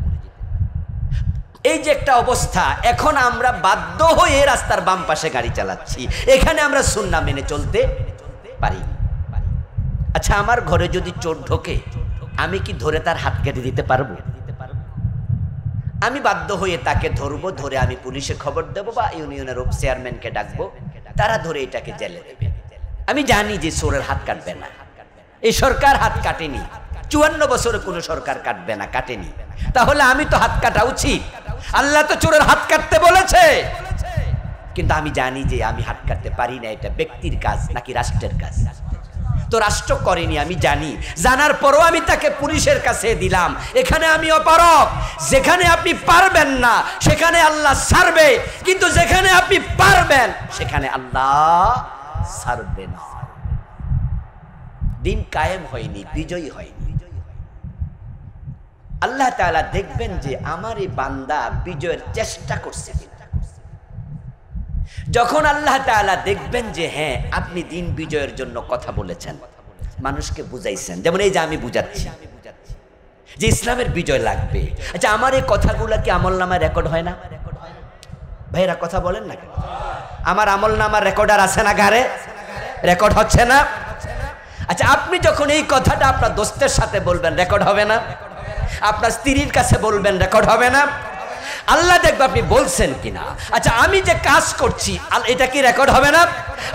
এই যে একটা অবস্থা, এখন আমরা বাধ্য হয়ে রাস্তার বাম পাশে গাড়ি চালাচ্ছি, এখানে আমরা সুন্নাহ মেনে চলতে পারি। আচ্ছা, আমার ঘরে যদি চোর ঢোকে, আমি কি ধরে তার হাত কেটে দিতে পারবো? আমি বাধ্য হয়ে তাকে ধরবো, ধরে আমি পুলিশে খবর দেবো বা ইউনিয়নের চেয়ারম্যানকে ডাকবো, তারা ধরে এটাকে জেলে দেবে। আমি জানি যে চোরের হাত কাটবে না, এই সরকার হাত কাটেনি, 54 বছরে কোনো সরকার কাটবে না, কাটেনি। তাহলে আমি তো হাত কাটা উচিত, আল্লাহ তো চোরের হাত কাটতে বলেছে। কিন্তু আমি জানি যে আমি হাত কাটতে পারি না, এটা ব্যক্তির কাজ নাকি রাষ্ট্রের কাজ? তো রাষ্ট্র করেনি, আমি জানি। জানার পরও আমি তাকে পুলিশের কাছে দিলাম। এখানে আমি অপারগ। যেখানে আপনি পারবেন না সেখানে আল্লাহ ছাড়বে, কিন্তু যেখানে আপনি পারবেন সেখানে আল্লাহ ছাড়বে না। দিন কায়েম হয়নি, বিজয়ী হয়নি। আল্লাহ তাআলা দেখবেন যে আমার এই বান্দা বিজয়ের চেষ্টা করছে। যখন আল্লাহ তাআলা দেখবেন যে হ্যাঁ, আপনি দিন বিজয়ের জন্য কথা বলেছেন, মানুষকে বুঝাইছেন, যেমন এই যে আমি বুঝাচ্ছি যে ইসলামের বিজয় লাগবে। আচ্ছা, আমার এই কথাগুলো কি আমলনামায় রেকর্ড হয় না? ভাইরা কথা বলেন না কেন? আমার আমলনামার রেকর্ডার আছে না ঘরে? রেকর্ড হচ্ছে না? আচ্ছা, আপনি যখন এই কথাটা আপনার দোস্তের সাথে বলবেন, রেকর্ড হবে না? আপনার স্ত্রীর কাছে বলবেন, রেকর্ড হবে না? আল্লাহ দেখবে আপনি বলছেন কিনা। আচ্ছা, আমি যে কাজ করছি এটা কি রেকর্ড হবে না?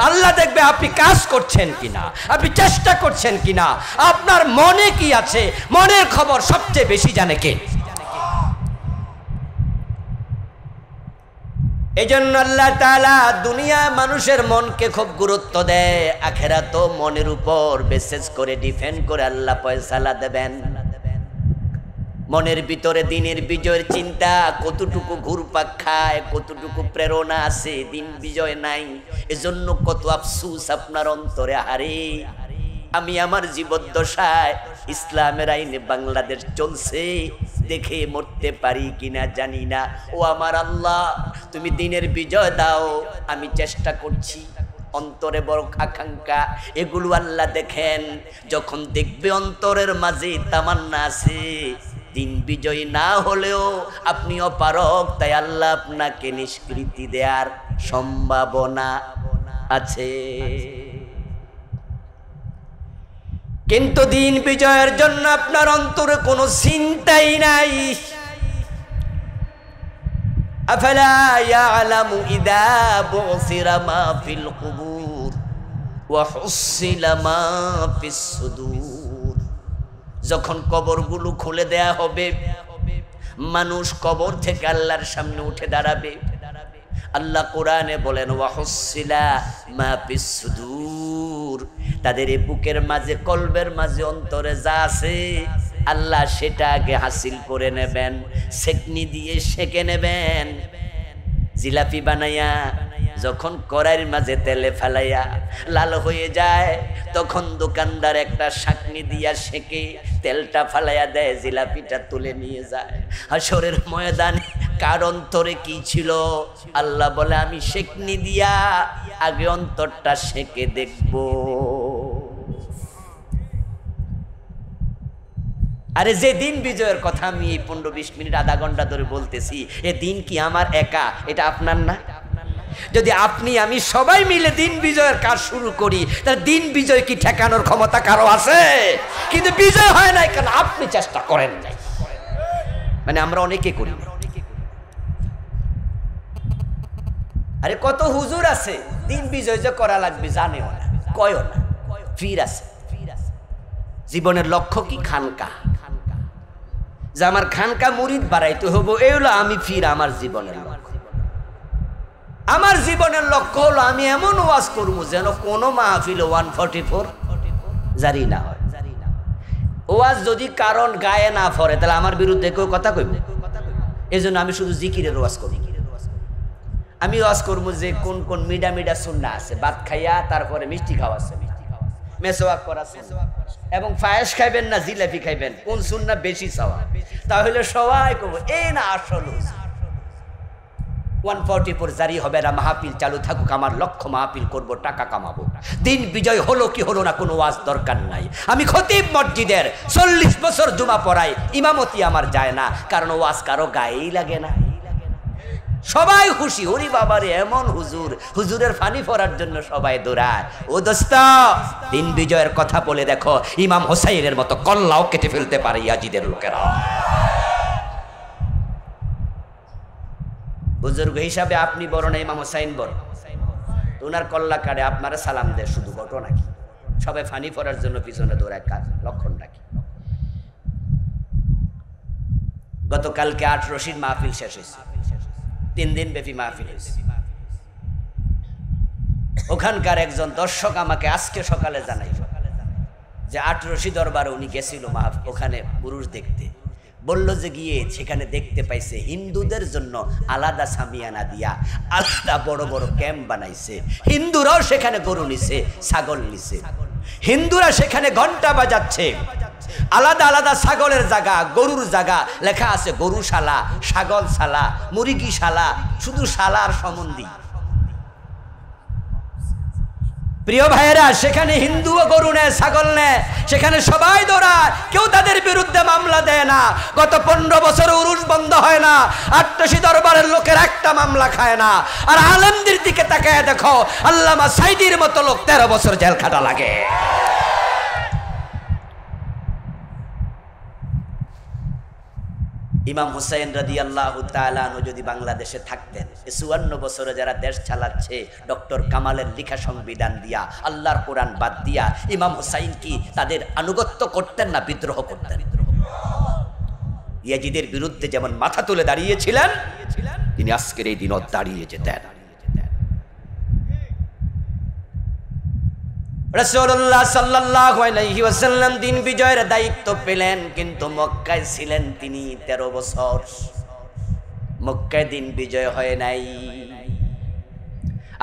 আল্লাহ দেখবে আপনি কাজ করছেন কিনা, আপনি চেষ্টা করছেন কিনা, আপনার মনে কি আছে। মনের খবর সবচেয়ে বেশি জানে কে? এজন্য আল্লাহ তাআলা দুনিয়া মানুষের মনকে খুব গুরুত্ব দেয়, আখিরাতও মনের উপর বিশেষ করে ডিফেন্ড করে আল্লাহ ফয়সালা দেবেন। মনের ভিতরে দিনের বিজয়ের চিন্তা কতটুকু ঘুরপাক খায়, কতটুকু প্রেরণা আছে, দিন বিজয় নাই। এজন্য কত আফসোস আপনার অন্তরে। হারে, আমি আমার জীবদ্দশায় ইসলামের আইনে বাংলাদেশ চলছে দেখে মরতে পারি কিনা জানি না। ও আমার আল্লাহ, তুমি দিনের বিজয় দাও, আমি চেষ্টা করছি। অন্তরে বড় আকাঙ্ক্ষা, এগুলো আল্লাহ দেখেন। যখন দেখবে অন্তরের মাঝে তামান্না আছে, দিন বিজয় না হলেও আপনি অপারগ, তাই আল্লাহ আপনাকে নিষ্কৃতি দেওয়ার সম্ভাবনা আছে। কিন্তু দিন বিজয়ের জন্য আপনার অন্তরে কোনো চিন্তাই নাই। আফালা ইয়ালামু ইযা বুসিরা মা ফিল কুবুর ওয়া হুসিলা মা ফিস সুদুর। যখন কবরগুলো খুলে দেয়া হবে, মানুষ কবর থেকে আল্লাহর সামনে উঠে দাঁড়াবে। আল্লাহ কোরআনে বলেন ওয়া হুসিলা মা ফিস সুদুর, তাদের এই বুকের মাঝে, কলবের মাঝে, অন্তরে যা আছে আল্লাহ সেটা আগে হাসিল করে নেবেন, সেকনি দিয়ে সেকে নেবেন। জিলাপি বানাইয়া যখন কড়াইয়ের মাঝে তেলে ফেলাইয়া লাল হয়ে যায়, তখন দোকানদার একটা শাকনি দিয়া সেকে তেলটা ফালাইয়া দেয়, জিলাপিটা তুলে নিয়ে যায়। হাসরের ময়দানে কার অন্তরে কি ছিল? আল্লাহ বলে আমি সেকনি দিয়া আগে অন্তরটা সেকে দেখব। আরে যে দিন বিজয়ের কথা আমি এই 15-20 মিনিট আধা ঘন্টা ধরে বলতেছি, এ দিন কি আমার একা? এটা আপনার না? যদি আপনি আমি সবাই মিলে দিন বিজয়ের কাজ শুরু করি, তাহলে দিন বিজয় কি ঠেকানোর ক্ষমতা কারো আছে? কিন্তু বিজয় হয় নাই কেন? আপনি চেষ্টা করেন নাই, মানে আমরা অনেকে করি না। আরে কত হুজুর আছে দিন বিজয় যে করা লাগবে জানেও না, কয়ও না, ফির আছে। জীবনের লক্ষ্য কি? খানকা, যে আমার খানকা মুরিদ বাড়াইতে হবো, এই হলো আমি ফির আমার জীবনের লক্ষ্য। আমার জীবনের লক্ষ্য হলো আমি এমন ওয়াজ করবো যেন কোনো মাহফিল 144 জারি না হয়। ওয়াজ যদি কারণ গায়ে না পড়ে তাহলে আমার বিরুদ্ধে কেউ কথা কইব। এই জন্য আমি শুধু জিকিরের ওয়াজ করি। আমি ওয়াজ করবো যে কোন কোন মিডা মিডা সুন্নাহ আছে, ভাত খাইয়া তারপরে মিষ্টি খাওয়া আছে, মেসওয়াক করা সুন্নাত এবং পায়েস খাইবেন না জিলাপি খাইবেন কোন সুন্নাত বেশি চাওয়া তাহলে সবাই কব এই না আসল 144 জারি হবে না মাহফিল চালু থাকুক আমার লক্ষ্য মাহফিল করব টাকা কামাবো দিন বিজয় হলো কি হলো না কোনো ওয়াজ দরকার নাই আমি খতিব মসজিদের 40 বছর জুমা পড়াই ইমামতি আমার যায় না কারণ ওয়াজ কারো গায়েই লাগে না সবাই খুশি ওরে বাবারে এমন হুজুরের ফানি পড়ার জন্য সবাই দৌড়ায় ও দোস্ত দিন বিজয়ের কথা বলে দেখো ইমাম হোসাইনের মতো কল্লাও কেটে ফেলতে পারে ইয়াজিদের লোকেরা বুজুর্গ হিসাবে আপনি বড় না ইমাম হোসাইন বড় ওনার কল্লা কাটে আপনারা সালাম দেয় শুধু ঘটনা কি সবাই ফানি পড়ার জন্য পিছনে দৌড়ায় কাজ লক্ষণটা কি গতকালকে 8 রশিদ মাহফিল শেষ হয়েছে 3 দিন ব্যাপী মাহফিল হয়েছে ওখানকার একজন দর্শক আমাকে আজকে সকালে জানাই যে 8 রশিদ দরবারে উনি গেছিল ওখানে পুরুষ দেখতে বলল যে গিয়ে সেখানে দেখতে পাইছে হিন্দুদের জন্য আলাদা সামিয়ানা দিয়া আলাদা বড় বড় ক্যাম্প বানাইছে হিন্দুরাও সেখানে গরু নিছে ছাগল নিছে হিন্দুরা সেখানে ঘন্টা বাজাচ্ছে আলাদা আলাদা ছাগলের জায়গা গরুর জায়গা লেখা আছে গরুশালা ছাগলশালা মুরগিশালা শুধু শালার সম্বন্ধী প্রিয় ভাইয়েরা সেখানে হিন্দুও গরু নেয় ছাগল নেয় সেখানে সবাই দৌড়ায় কেউ তাদের বিরুদ্ধে মামলা দেয় না গত 15 বছর উরুস বন্ধ হয় না 88 দরবারের লোকের একটা মামলা খায় না আর আলেমদের দিকে তাকায় দেখো আল্লামা সাইদির মতো লোক 13 বছর জেল খাটা লাগে ইমাম হুসাইন রাদিয়াল্লাহু তাআলা আনহু যদি বাংলাদেশে থাকতেন 54 বছরে যারা দেশ চালাচ্ছে ডক্টর কামালের লেখা সংবিধান দিয়া আল্লাহর কোরআন বাদ দিয়া ইমাম হুসাইন কি তাদের আনুগত্য করতেন না বিদ্রোহ করতেন ইয়াজিদের বিরুদ্ধে যেমন মাথা তুলে দাঁড়িয়েছিলেন তিনি আজকের এই দিনও দাঁড়িয়ে যেতেন রাসূলুল্লাহ সাল্লাল্লাহু আলাইহি ওয়াসাল্লাম দিন বিজয়ের দায়িত্ব পেলেন কিন্তু মক্কায় ছিলেন তিনি 13 বছর মক্কায় দিন বিজয় হয় নাই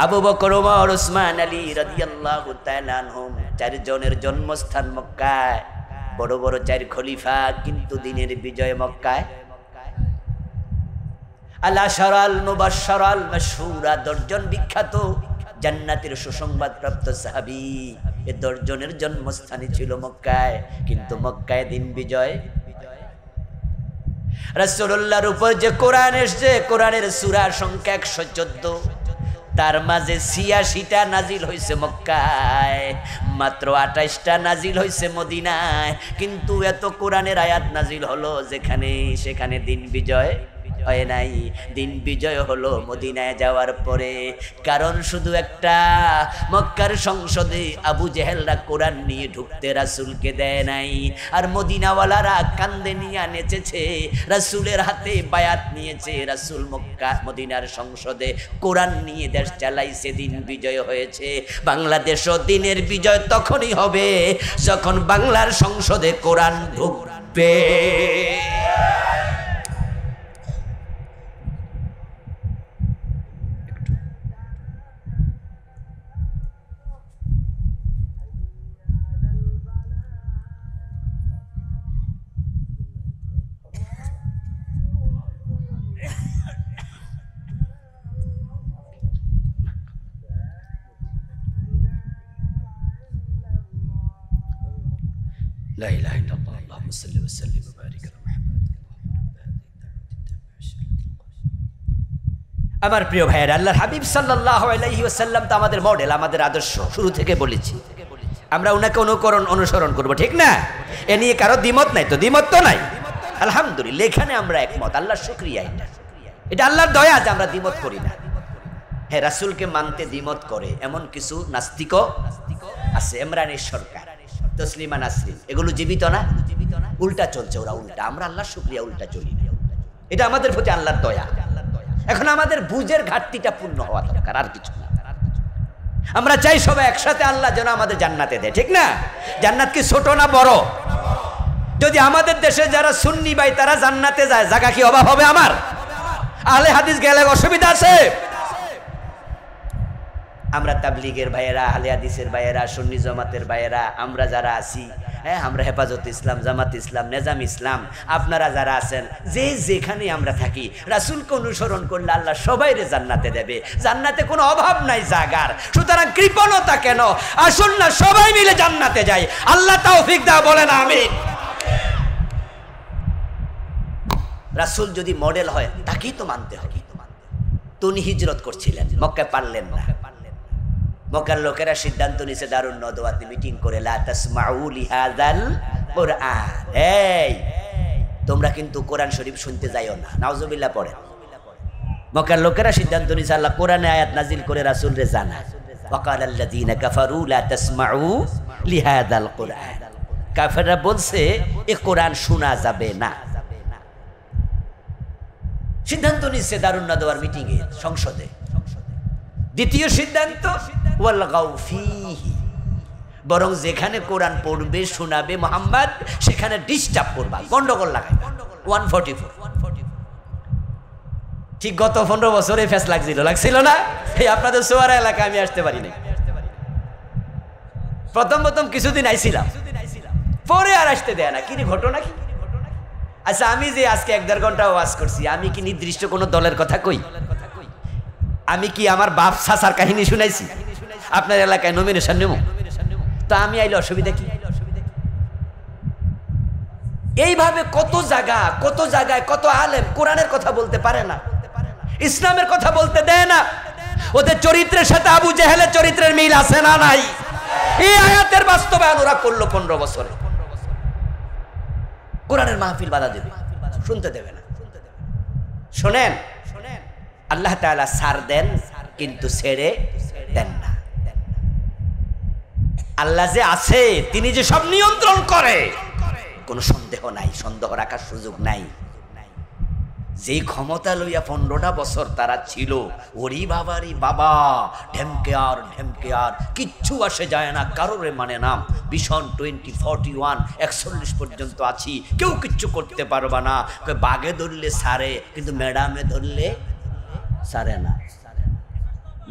আবু বকর ওমর ওসমান আলী রাদিয়াল্লাহু তাআলা আনহুম চারজনের জন্মস্থান মক্কায় বড় বড় 4 খলিফা কিন্তু দিনের বিজয় মক্কায় আল আশরাল মুবাশশারাল মাশহুরা 10 জন বিখ্যাত জান্নাতের সুসংবাদ প্রাপ্ত সাহাবী এই 10 জনের জন্মস্থানই ছিল মক্কায় কিন্তু মক্কায় দিন বিজয় রাসূলুল্লাহর উপর যে কোরআন এসেছে কোরআনের সূরা সংখ্যা 114 তার মাঝে 86টা নাজিল হয়েছে মক্কায় মাত্র 28টা নাজিল হয়েছে মদিনায় কিন্তু এত কোরআনের আয়াত নাজিল হলো সেখানে দিন বিজয় হয় নাই দিন বিজয় হলো মদিনায় যাওয়ার পরে কারণ শুধু একটা মক্কার সংসদে আবু জেহেলরা কোরআন নিয়ে ঢুকতে রাসূলকে দেয় নাই আর মদিনাওয়ালারা কান্দে নিয়ে নেচেছে রাসূলের হাতে বায়াত নিয়েছে রাসূল মদিনার সংসদে কোরআন নিয়ে দেশ চালাইছে দিন বিজয় হয়েছে বাংলাদেশও দিনের বিজয় তখনই হবে যখন বাংলার সংসদে কোরআন ঢুকবে لا إله إلا الله اللهم صل وسلم وبارك على محمد আমার প্রিয় ভাইয়েরা আল্লাহর হাবিব সাল্লাল্লাহু আলাইহি ওয়াসাল্লাম তো আমাদের মডেল আমাদের আদর্শ শুরু থেকে বলেছি আমরা উনাকে অনুসরণ করব ঠিক না এ নিয়ে কারো দ্বিমত নাই তো দ্বিমত তো নাই আলহামদুলিল্লাহ এখানে আমরা একমত আল্লাহর শুকরিয়া এটা আল্লাহর দয়া যে আমরা দ্বিমত করি না হ্যাঁ রাসূলকে মানতে দ্বিমত করে এমন কিছু নাস্তিকও আছে ইমরানের সরকার তসলিমা নাসরিন এগুলো জীবিত না উল্টা চলছে ওরা উল্টা আমরা আল্লাহর শুকরিয়া উল্টা চলি না এটা আমাদের প্রতি আল্লাহর দয়া এখন আমাদের বুঝের ঘাটতিটা পূর্ণ হওয়া দরকার আর কিছু না আমরা চাই সবাই একসাথে আল্লাহ যেন আমাদের জান্নাতে দেয় ঠিক না জান্নাত কি ছোট না বড় যদি আমাদের দেশে যারা সুন্নি ভাই তারা জান্নাতে যায় জায়গা কি অভাব হবে আমার আহলে হাদিস গেলে অসুবিধা আছে আমরা তাবলীগের ভাইয়েরা, আহলে হাদিসের ভাইয়েরা, সুন্নি জামাতের ভাইয়েরা, আমরা যারা আছি, হ্যাঁ, আমরা হেফাজত ইসলাম, জামাত ইসলাম, নেজাম ইসলাম, আপনারা যারা আছেন, যে যেখানে আমরা থাকি, রাসূলকে অনুসরণ করলে আল্লাহ সবাইরে জান্নাতে দেবে। জান্নাতে কোনো অভাব নাই জায়গার, সুতরাং কৃপণতা কেন? আসুন না সবাই মিলে জান্নাতে যাই। আল্লাহ তৌফিক দাও, বলেন আমিন। রাসূল যদি মডেল হয় তাকেই তো মানতে হবে। তিনি হিজরত করছিলেন, মক্কায় পারলেন না। মক্কার লোকেরা সিদ্ধান্ত নিয়েছে দারুন নদওয়াতে মিটিং করে, লা তাসমাউ লিহাযাল কুরআন, এই তোমরা কিন্তু কোরআন শরীফ শুনতে যাইও না। নাউজুবিল্লাহ পড়ে। মক্কার লোকেরা সিদ্ধান্ত নিয়েছে আল্লাহ কোরআনে আয়াত নাজিল করে রাসূলরে জানায়, ওয়াকালাল্লাযীনা কাফারু লা তাসমাউ লিহাযাল কুরআন। কাফেররা বলছে এ কোরআন শোনা যাবে না। সিদ্ধান্ত নিচ্ছে দারুন নদওয়ার মিটিং এ, সংসদে। দ্বিতীয় সিদ্ধান্ত, ওয়ালগাউ ফীহি, বরং যেখানে কোরআন পড়বে শোনাবে মুহাম্মদ সেখানে ডিস্টার্ব করবা, গন্ডগোল লাগাই। 144 ঠিক গত 15 বছরে ফেস লাগছিল না? এই আপনাদের সোয়ারা এলাকা আমি আসতে পারি নাই। প্রথম কিছুদিন আইছিলাম, পরে আর আসতে দেয় না। কি ঘটনা কি? আচ্ছা, আমি যে আজকে 1-1.5 ঘন্টা ওয়াজ করছি, আমি কি নির্দিষ্ট কোনো দলের কথা কই? আমি কি আমার বাপ চাচার কাহিনী শুনাইছি? আপনার এলাকায় নমিনেশন নেব তো আমি আইলে অসুবিধা কি? এইভাবে কত জায়গায় কত আলেম কোরআনের কথা বলতে পারে না, ইসলামের কথা বলতে দেয় না। ওদের চরিত্রের সাথে আবু জেহেলের চরিত্রের মিল আছে না নাই? এই আয়াতের বাস্তবায়ন ওরা করলো 15 বছরে। কোরআনের মাহফিল বাধা দেবে, শুনতে দেবে না। শোনেন, আল্লাহ তাআলা ছাড় দেন কিন্তু ছেড়ে দেন না। আল্লাহ যে আছে, তিনি যে সব নিয়ন্ত্রণ করে, কোনো সন্দেহ নাই, সন্দেহ রাখার সুযোগ নাই। যেই ক্ষমতা লইয়া 15টা বছর তারা ছিল, ওরি বাবারি বাবা, ঢেমকে আর কিচ্ছু আসে যায় না, কারোরে মানে নাম ভীষণ 20, 41, 41 পর্যন্ত আছি, কেউ কিচ্ছু করতে পারবা না। বাঘে ধরলে সারে, কিন্তু ম্যাডামে ধরলে সারে না।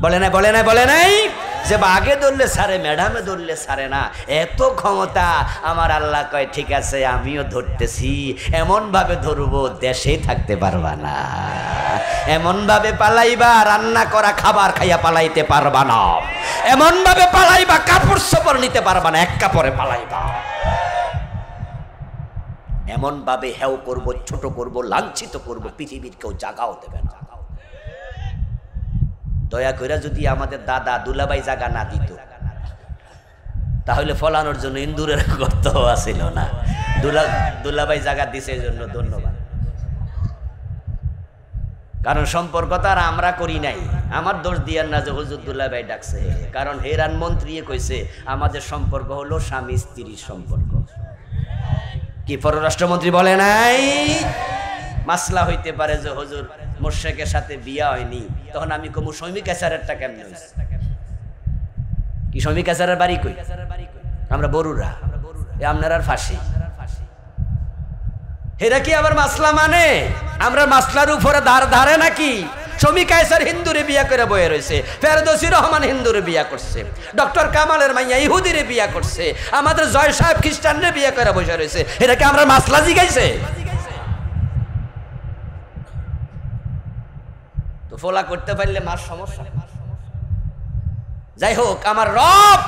বলে নাই যে বাঘে ধরলে সারে, ম্যাডামে ধরলে সারে না। এত ক্ষমতা আমার আল্লাহ কয়, ঠিক আছে আমিও ধরতেছি, এমন ভাবে ধরবো দেশেই থাকতে পারবা না, এমন ভাবে পালাইবা রান্না করা খাবার খাইয়া পালাইতে পারবা না, এমন ভাবে পালাইবা কাপড় চোপড় নিতে পারবা না, এক কাপড়ে পালাইবা। এমন ভাবে হেও করব, ছোট করব, লাঞ্ছিত করব, পৃথিবীর কেউ জাগাও দেবে না। দয়া করে যদি আমাদের দাদা দুলাভাই জায়গা না দিত, তাহলে ফলানোর জন্য ইন্দুরের গর্ত আসিল না। দুলাভাই জায়গা দিছে, এই জন্য ধন্যবাদ। কারণ সম্পর্ক তো আর আমরা করি নাই। আমার দোষ দিয়ার না যে হুজুর দুলাভাই ডাকছে, কারণ হেরান মন্ত্রী কইছে আমাদের সম্পর্ক হলো স্বামী স্ত্রীর সম্পর্ক। কি পররাষ্ট্রমন্ত্রী বলে নাই? মাসলা হইতে পারে যে হুজুর মোর্শেকের সাথে বিয়া হয়নি, তখন আমি কমু শৈমিক আচারেরটা কেমন হয়েছে? কি শৈমিক আচারের বাড়ি কই? আমরা বরুরা, আপনার ফাঁসি। এরা কি আবার মাসলা মানে? আমরা মাসলার উপরে ধারে নাকি? শমী কায়সার হিন্দুরে বিয়া করে বয়ে রয়েছে, ফেরদৌসী রহমান হিন্দুরে বিয়া করছে, ডক্টর কামালের মাইয়া ইহুদিরে বিয়া করছে, আমাদের জয় সাহেব খ্রিস্টানরে বিয়া করে বসে রয়েছে। এরা কি আমরা মাসলা জিগাইছে? তো ফোলা করতে পারলে মার সমস্যা। যাই হোক, আমার রব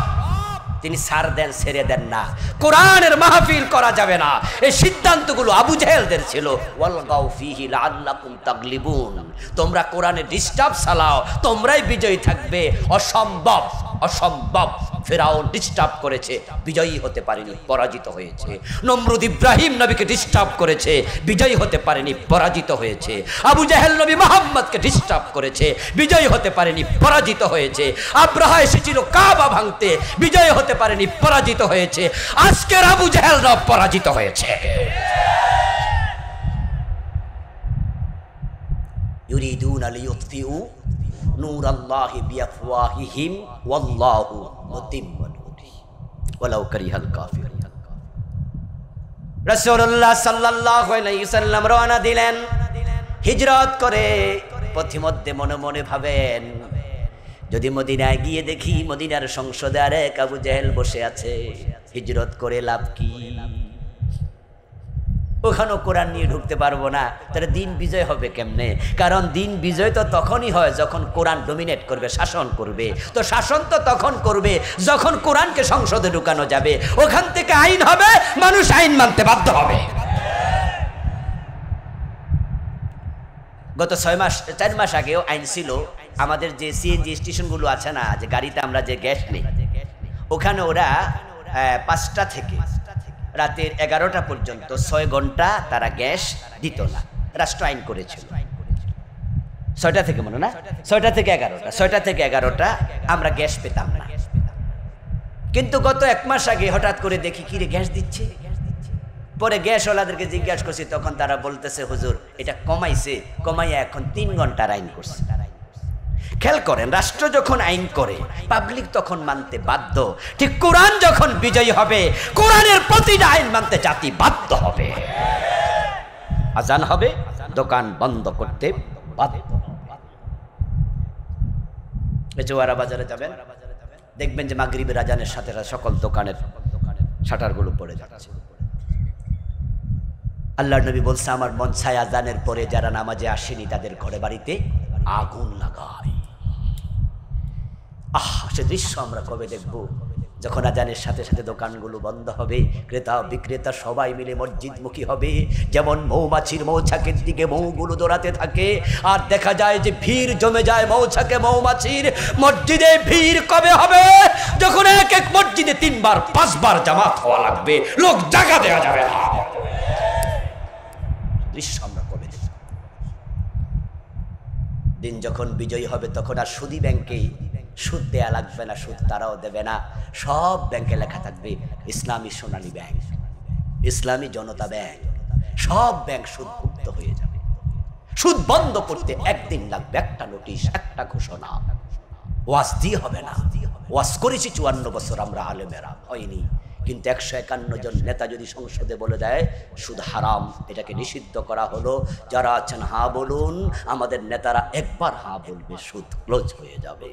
তিনি ছাড় দেন, ছেড়ে দেন না। কোরআনের মাহফিল করা যাবে না, এই সিদ্ধান্তগুলো আবু জেহেলদের ছিল। ওয়ালগাউ ফীহি লাআল্লাকুম তাগলিবুন, তোমরা কোরআনে ডিস্টার্ব চালাও, তোমরাই বিজয়ী থাকবে। অসম্ভব। ফেরাউন ডিস্টার্ব করেছে, বিজয়ী হতে পারেনি, পরাজিত হয়েছে। নমরুদ ইব্রাহিম নবীকে ডিস্টার্ব করেছে, বিজয়ী হতে পারেনি, পরাজিত হয়েছে। আবু জেহেল নবী মুহাম্মদকে ডিস্টার্ব করেছে, বিজয়ী হতে পারেনি, পরাজিত হয়েছে। আব্রাহা এসেছিল কাবা ভাঙতে, বিজয়ী হতে পারেনি, পরাজিত হয়েছে। আজকের আবু জেহেলরা পরাজিত হয়েছে। ইউরিদুনা লিইউতফিউ নূরাল্লাহি বিআফওয়াহিহিম ওয়াল্লাহু মুতিম্মু নূরিহি ওয়ালাউ কারিহাল কাফিরুন। রাসূলুল্লাহ সাল্লাল্লাহু আলাইহি ওয়াসাল্লাম রওনা দিলেন হিজরত করে। পথিমধ্যে মনে মনে ভাবেন যদি মদিনায় গিয়ে দেখি মদিনার সংসদে আরেক আবু জেহেল বসে আছে, হিজরত করে লাভ কি? ওখানেও কোরআন নিয়ে ঢুকতে পারবো না, তাহলে দিন বিজয় হবে কেমনে? কারণ দিন বিজয় তো তখনই হয় যখন কোরআন ডমিনেট করবে, শাসন করবে। তো শাসন তো তখন করবে যখন কোরআনকে সংসদে ঢুকানো যাবে, ওখান থেকে আইন হবে, মানুষ আইন মানতে বাধ্য হবে। গত 4 মাস আগেও আইন ছিল, আমাদের যে সিএনজি স্টেশনগুলো আছে না, যে গাড়িতে আমরা যে গ্যাস নিই, ওখানে ওরা 5টা থেকে রাতের 11টা পর্যন্ত 6 ঘন্টা তারা গ্যাস দিত না। রাষ্ট্র আইন করেছিল 6টা থেকে, মনে না, 6টা থেকে 11টা, 6টা থেকে 11টা আমরা গ্যাস পেতাম না। কিন্তু গত 1 মাস আগে হঠাৎ করে দেখি কিরে গ্যাস দিচ্ছে। পরে গ্যাসওয়ালাদেরকে জিজ্ঞাসা করছি, তখন তারা বলতেছে হুজুর এটা কমাইছে, কমাইয়া এখন 3 ঘন্টার আইন করছে। খেয়াল করেন, রাষ্ট্র যখন আইন করে পাবলিক তখন মানতে বাধ্য। ঠিক কোরআন যখন বিজয়ী হবে, কোরআনের প্রতিটা আইন মানতে জাতি বাধ্য হবে। আজান হবে, দোকান বন্ধ করতে বাধ্য। জোয়ারা বাজারে যাবেন, দেখবেন যে মাগরিবের আজানের সাথে সকল দোকানের শাটারগুলো পড়ে যাচ্ছে। আল্লাহর নবী বলছে, আমার মন চায় আজানের পরে যারা নামাজে আসেনি তাদের ঘরে বাড়িতে আগুন লাগায়। সে দৃশ্য আমরা কবে দেখব? যখন আজানের সাথে সাথে দোকানগুলো বন্ধ হবে, ক্রেতা বিক্রেতা সবাই মিলে মসজিদমুখী হবে। যেমন মৌমাছির মৌচাকের দিকে মৌগুলো দৌড়াতে থাকে, আর দেখা যায় যে ভিড় জমে যায় মৌচাকে মৌমাছির। মসজিদে ভিড় কবে হবে? যখন এক এক মসজিদে 3বার 5বার জামাত হওয়া লাগবে, লোক জায়গা দেওয়া যাবে না। দৃশ্য আমরা কবে দেখব? দিন যখন বিজয়ী হবে তখন আর সুদী ব্যাংকে সুদ দেয়া লাগবে না, সুদ তারাও দেবে না। সব ব্যাংকে লেখা থাকবে ইসলামী সোনালী ব্যাংক, ইসলামী জনতা ব্যাংক। সব ব্যাংক সুদমুক্ত হয়ে যাবে। সুদ বন্ধ করতে 1 দিন লাগবে, একটা নোটিশ, একটা ঘোষণা। ওয়াজ দিয়ে হবে না। ওয়াজ করেছি 54 বছর আমরা আলেমেরা, হয়নি। কিন্তু 151 জন নেতা যদি সংসদে বলে দেয় সুদ হারাম, এটাকে নিষিদ্ধ করা হলো, যারা আছেন হা বলুন। আমাদের নেতারা একবার হা বলবে, সুদ ক্লোজ হয়ে যাবে।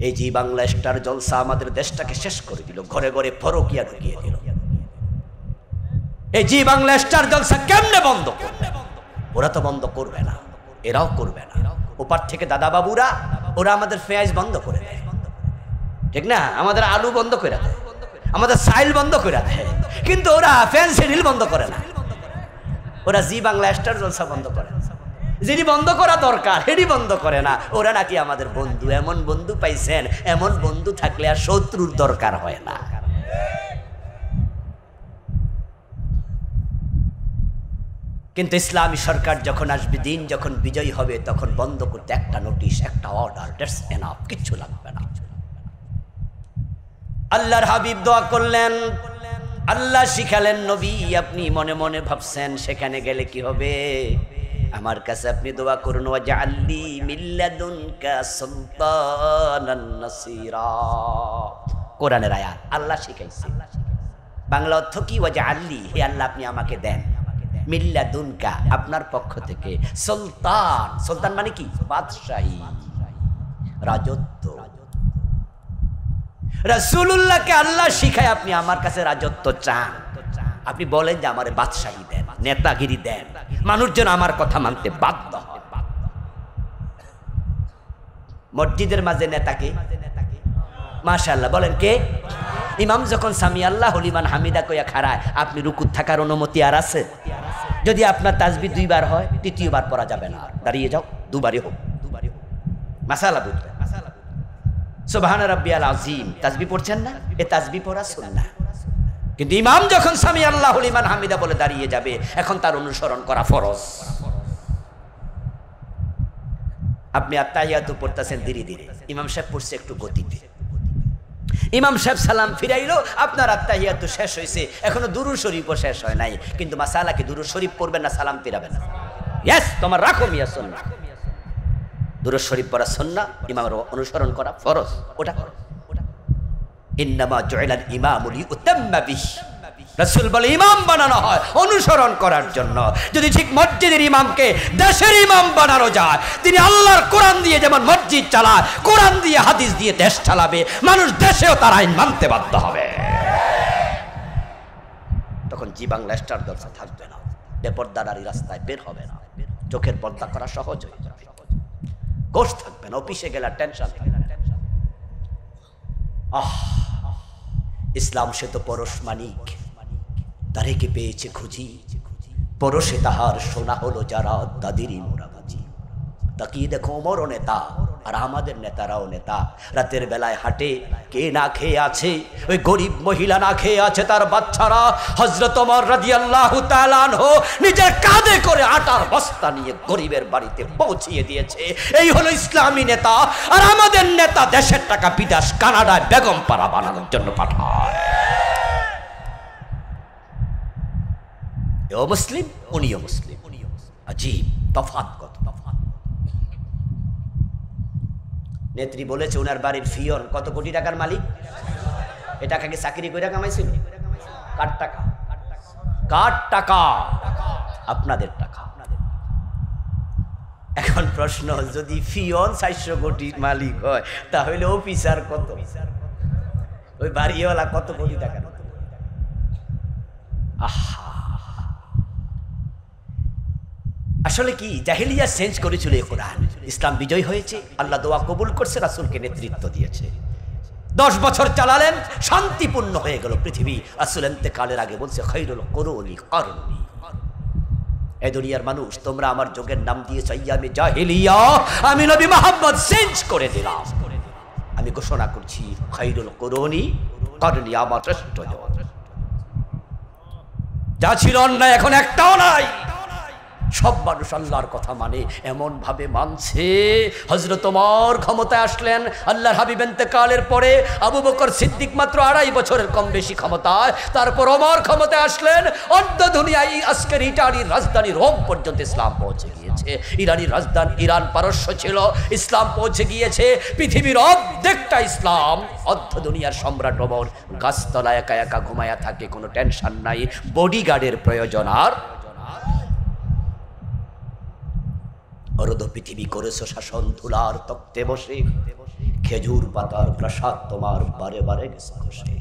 এই জি বাংলা স্টার জলসা আমাদের দেশটাকে শেষ করে দিল, ঘরে ঘরে পরকিয়া ঢুকিয়ে দিল। এই জি বাংলা স্টার জলসা কেমনে বন্ধ করবে? ওরা তো বন্ধ করবে না, এরাও করবে না। ওপার থেকে দাদা বাবুরা, ওরা আমাদের পেঁয়াজ বন্ধ করে দেয়, ঠিক না? আমাদের আলু বন্ধ করে দেয়, আমাদের সাইল বন্ধ করে দেয়, কিন্তু ওরা ফ্যান্সি রিল বন্ধ করে না। ওরা জি বাংলা স্টার জলসা বন্ধ করে, যিনি বন্ধ করা দরকার হেডি বন্ধ করে না। ওরা নাকি আমাদের বন্ধু। এমন বন্ধু পাইছেন, এমন বন্ধু থাকলে আর শত্রুর দরকার হয় না। কিন্তু ইসলামী সরকার যখন আসবে, দিন যখন বিজয়ী হবে, তখন বন্ধ করতে একটা নোটিশ, একটা অর্ডার, দ্যাটস এনাফ, কিচ্ছু লাগবে না। আল্লাহর হাবিব দোয়া করলেন, আল্লাহ শিখালেন, নবী আপনি মনে মনে ভাবছেন সেখানে গেলে কি হবে? আমার কাছে আপনি দোয়া করুন, ওয়াজআললি মিন লাদুনকা সুলতানান নাসীরা। কোরআনের আয়াত, আল্লাহ শিখাইছে। বাংলা অর্থ কি? ওয়াজআললি, হে আল্লাহ আপনি আমাকে দেন, মিন লাদুনকা আপনার পক্ষ থেকে, সুলতান, সুলতান মানে কি? বাদশাহী, রাজত্ব। রাসূলুল্লাহকে আল্লাহ শিখায় আপনি আমার কাছে রাজত্ব চান। আপনি বলেন যে আমারে বাদশাহী দেন, নেতাগিরি দেন, মানুষজন আমার কথা মানতে বাধ্য হয়। মসজিদের মাঝে নেতাকে, মাশাআল্লাহ বলেন কে? ইমাম যখন সামি আল্লাহু লিমান হামিদা কইয়া খাড়ায়, আপনি রুকুত থাকার অনুমতি আর আছে? যদি আপনার তাসবিহ 2 বার হয়, 3য় বার পড়া যাবে না, দাঁড়িয়ে যাও, 2 বারই হোক। মাশাআল্লাহ বুঝবেন। সুবহান রাব্বিয়াল আযীম তাসবিহ পড়ছেন না? এ তাসবিহ পড়া সুন্নাহ। কিন্তু ইমাম যখন সামি আল্লাহু লিমান হামিদা বলে দাঁড়িয়ে যাবে, এখন তার অনুসরণ করা ফরজ। আপনি আত্তাহিয়াতু পড়তেছেন ধীরে ধীরে, ইমাম সাহেব পড়ছে একটু গতিতে। ইমাম সাহেব সালাম ফিরাইলো, আপনার আত্তাহিয়াতু শেষ হয়েছে, এখনো দুরূদ শরীফও শেষ হয় নাই। কিন্তু মাসালা কি? দুরূদ শরীফ পড়বেন না সালাম ফিরাবেন না? ইয়েস, তোমার রাখো মিয়া সুন্নাহ। দুরূদ শরীফ পড়া সুন্নাহ, ইমামের অনুসরণ করা ফরজ, ওটা করো। ইন্নামা জুইলাল ইমামু লিউতাম্মা বিহি, রাসূল বলে ইমাম বানানো হয় অনুসরণ করার জন্য। যদি ঠিক মসজিদের ইমামকে দেশের ইমাম বানানো যায়, তিনি আল্লাহর কোরআন দিয়ে যেমন মসজিদ চালায়, কোরআন দিয়ে হাদিস দিয়ে দেশ চালাবে, মানুষ দেশেও তার আইন মানতে বাধ্য হবে। তখন জি বাংলা স্টার জলসা থাকবে না, বেপরদারি রাস্তায় বের হবে না, চোখের পর্দা করা সহজ হয়ে যাবে, গোশ থাকবে না, অফিসে গেলে টেনশন থাকবে না। ইসলাম সে তো পরশ মানিক, তারেকে পেয়েছে খুঁজি, পরশে তাহার সোনা হলো যারা তাদেরই মোরাবাজি। তাকিয়ে দেখো ওমরও নেতা আর আমাদের নেতারাও নেতা। রাতের বেলায় হাটে কে না খেয়ে আছে? ওই গরিব মহিলা না খেয়ে আছে, তার বাচ্চারা। হযরত ওমর রাদিয়াল্লাহু তাআলা আনহু নিজের কাঁধে করে আটার বস্তা নিয়ে গরিবের বাড়িতে পৌঁছিয়ে দিয়েছে। এই হলো ইসলামী নেতা। আর আমাদের নেতা দেশের টাকা বিদেশ কানাডায় বেগম পাড়া বানানোর জন্য পাঠায়। ও মুসলিম, উনিও মুসলিম, আজীব তফাৎ কত তফাৎ। নেত্রী বলেছে ওনার বাড়ির ফিয়ন কত কোটি টাকার মালিক। এ টাকা কি চাকরি করে কামাইছিল? কার টাকা? কার টাকা? আপনাদের টাকা। এখন প্রশ্ন, যদি ফিয়ন 400 কোটি মালিক হয়, তাহলে অফিসার কত? ওই বাড়িওয়ালা কত কোটি টাকা? আহা, আসলে কি জাহেলিয়া চেঞ্জ করেছিল এই কোরআন। ইসলাম বিজয় হয়েছে, আল্লাহ দোয়া কবুল করছে, রাসূলকে নেতৃত্ব দিয়েছে। 10 বছর চালালেন, শান্তিপূর্ণ হয়ে গেল পৃথিবী। রাসূল ইন্তেকালের আগে বলছে খায়রুল কুরুনি কারনি। এই দুনিয়ার মানুষ, তোমরা আমার যুগের নাম দিয়েছো আইয়ামে জাহেলিয়া, আমি নবী মুহাম্মদ চেঞ্জ করে দিলাম। আমি ঘোষণা করছি খায়রুল কুরুনি কারনি, আমার শ্রেষ্ঠ যুগ। যা ছিল অন্যায় এখন একটাও নাই। সব মানুষ আল্লাহর কথা মানে, এমন ভাবে মানছে। হযরত ওমর ক্ষমতায় আসলেন আল্লাহর হাবিব ইন্তেকালের পরে। আবু বকর সিদ্দিক মাত্র 2.5 বছরের কম বেশি ক্ষমতায়। তারপর ওমর ক্ষমতায় আসলেন। অর্ধ দুনিয়ায় আজকের ইটালির রাজধানী রোম পর্যন্ত ইসলাম পৌঁছে গিয়েছে। ইরানের রাজধানী ইরান পারস্য ছিল, ইসলাম পৌঁছে গিয়েছে। পৃথিবীর অর্ধেকটা ইসলাম। অর্ধ দুনিয়ার সম্রাট ওমর গাছতলায় একা একা ঘুমায়া থাকে, কোনো টেনশন নাই, বডিগার্ডের প্রয়োজন আর। অরদ পৃথিবী করেছো শাসন, ধুলার তক্তে বসে, খেজুর পাতার প্রাসাদ তোমার বারে বারে গেছে খসে।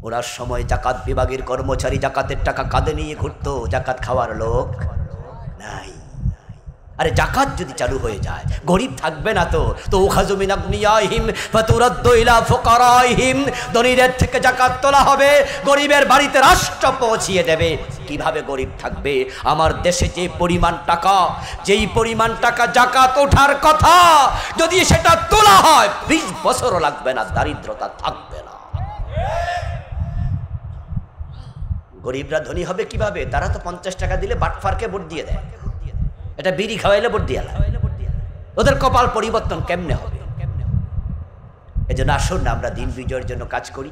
ওনার সময় জাকাত বিভাগের কর্মচারী জাকাতের টাকা কাঁধে নিয়ে ঘুরতো, জাকাত খাওয়ার লোক নাই। আরে জাকাত যদি চালু হয়ে যায়, গরিব থাকবে না তো। তো উখাযু মিন আগনিয়াহিম ফাতুরাদ্দু ইলা ফুকারাইহিম, ধনীদের থেকে জাকাত তোলা হবে, গরিবের বাড়িতে রাষ্ট্র পৌঁছিয়ে দেবে। কিভাবে গরিব থাকবে? আমার দেশে যে পরিমাণ টাকা, যেই পরিমাণ টাকা জাকাত ওঠার কথা, যদি সেটা তোলা হয় 20 বছরও লাগবে না, দারিদ্রতা থাকবে না। গরিবরা ধনী হবে কিভাবে? তারা তো 50 টাকা দিলে বাটফারকে ভোট দিয়ে দেয়, এটা বিড়ি খাওয়াইলে ভোট দিয়ে দেয়। ওদের কপাল পরিবর্তন কেমনে হবে? এজন্য আসুন না আমরা দিন বিজয়ের জন্য কাজ করি,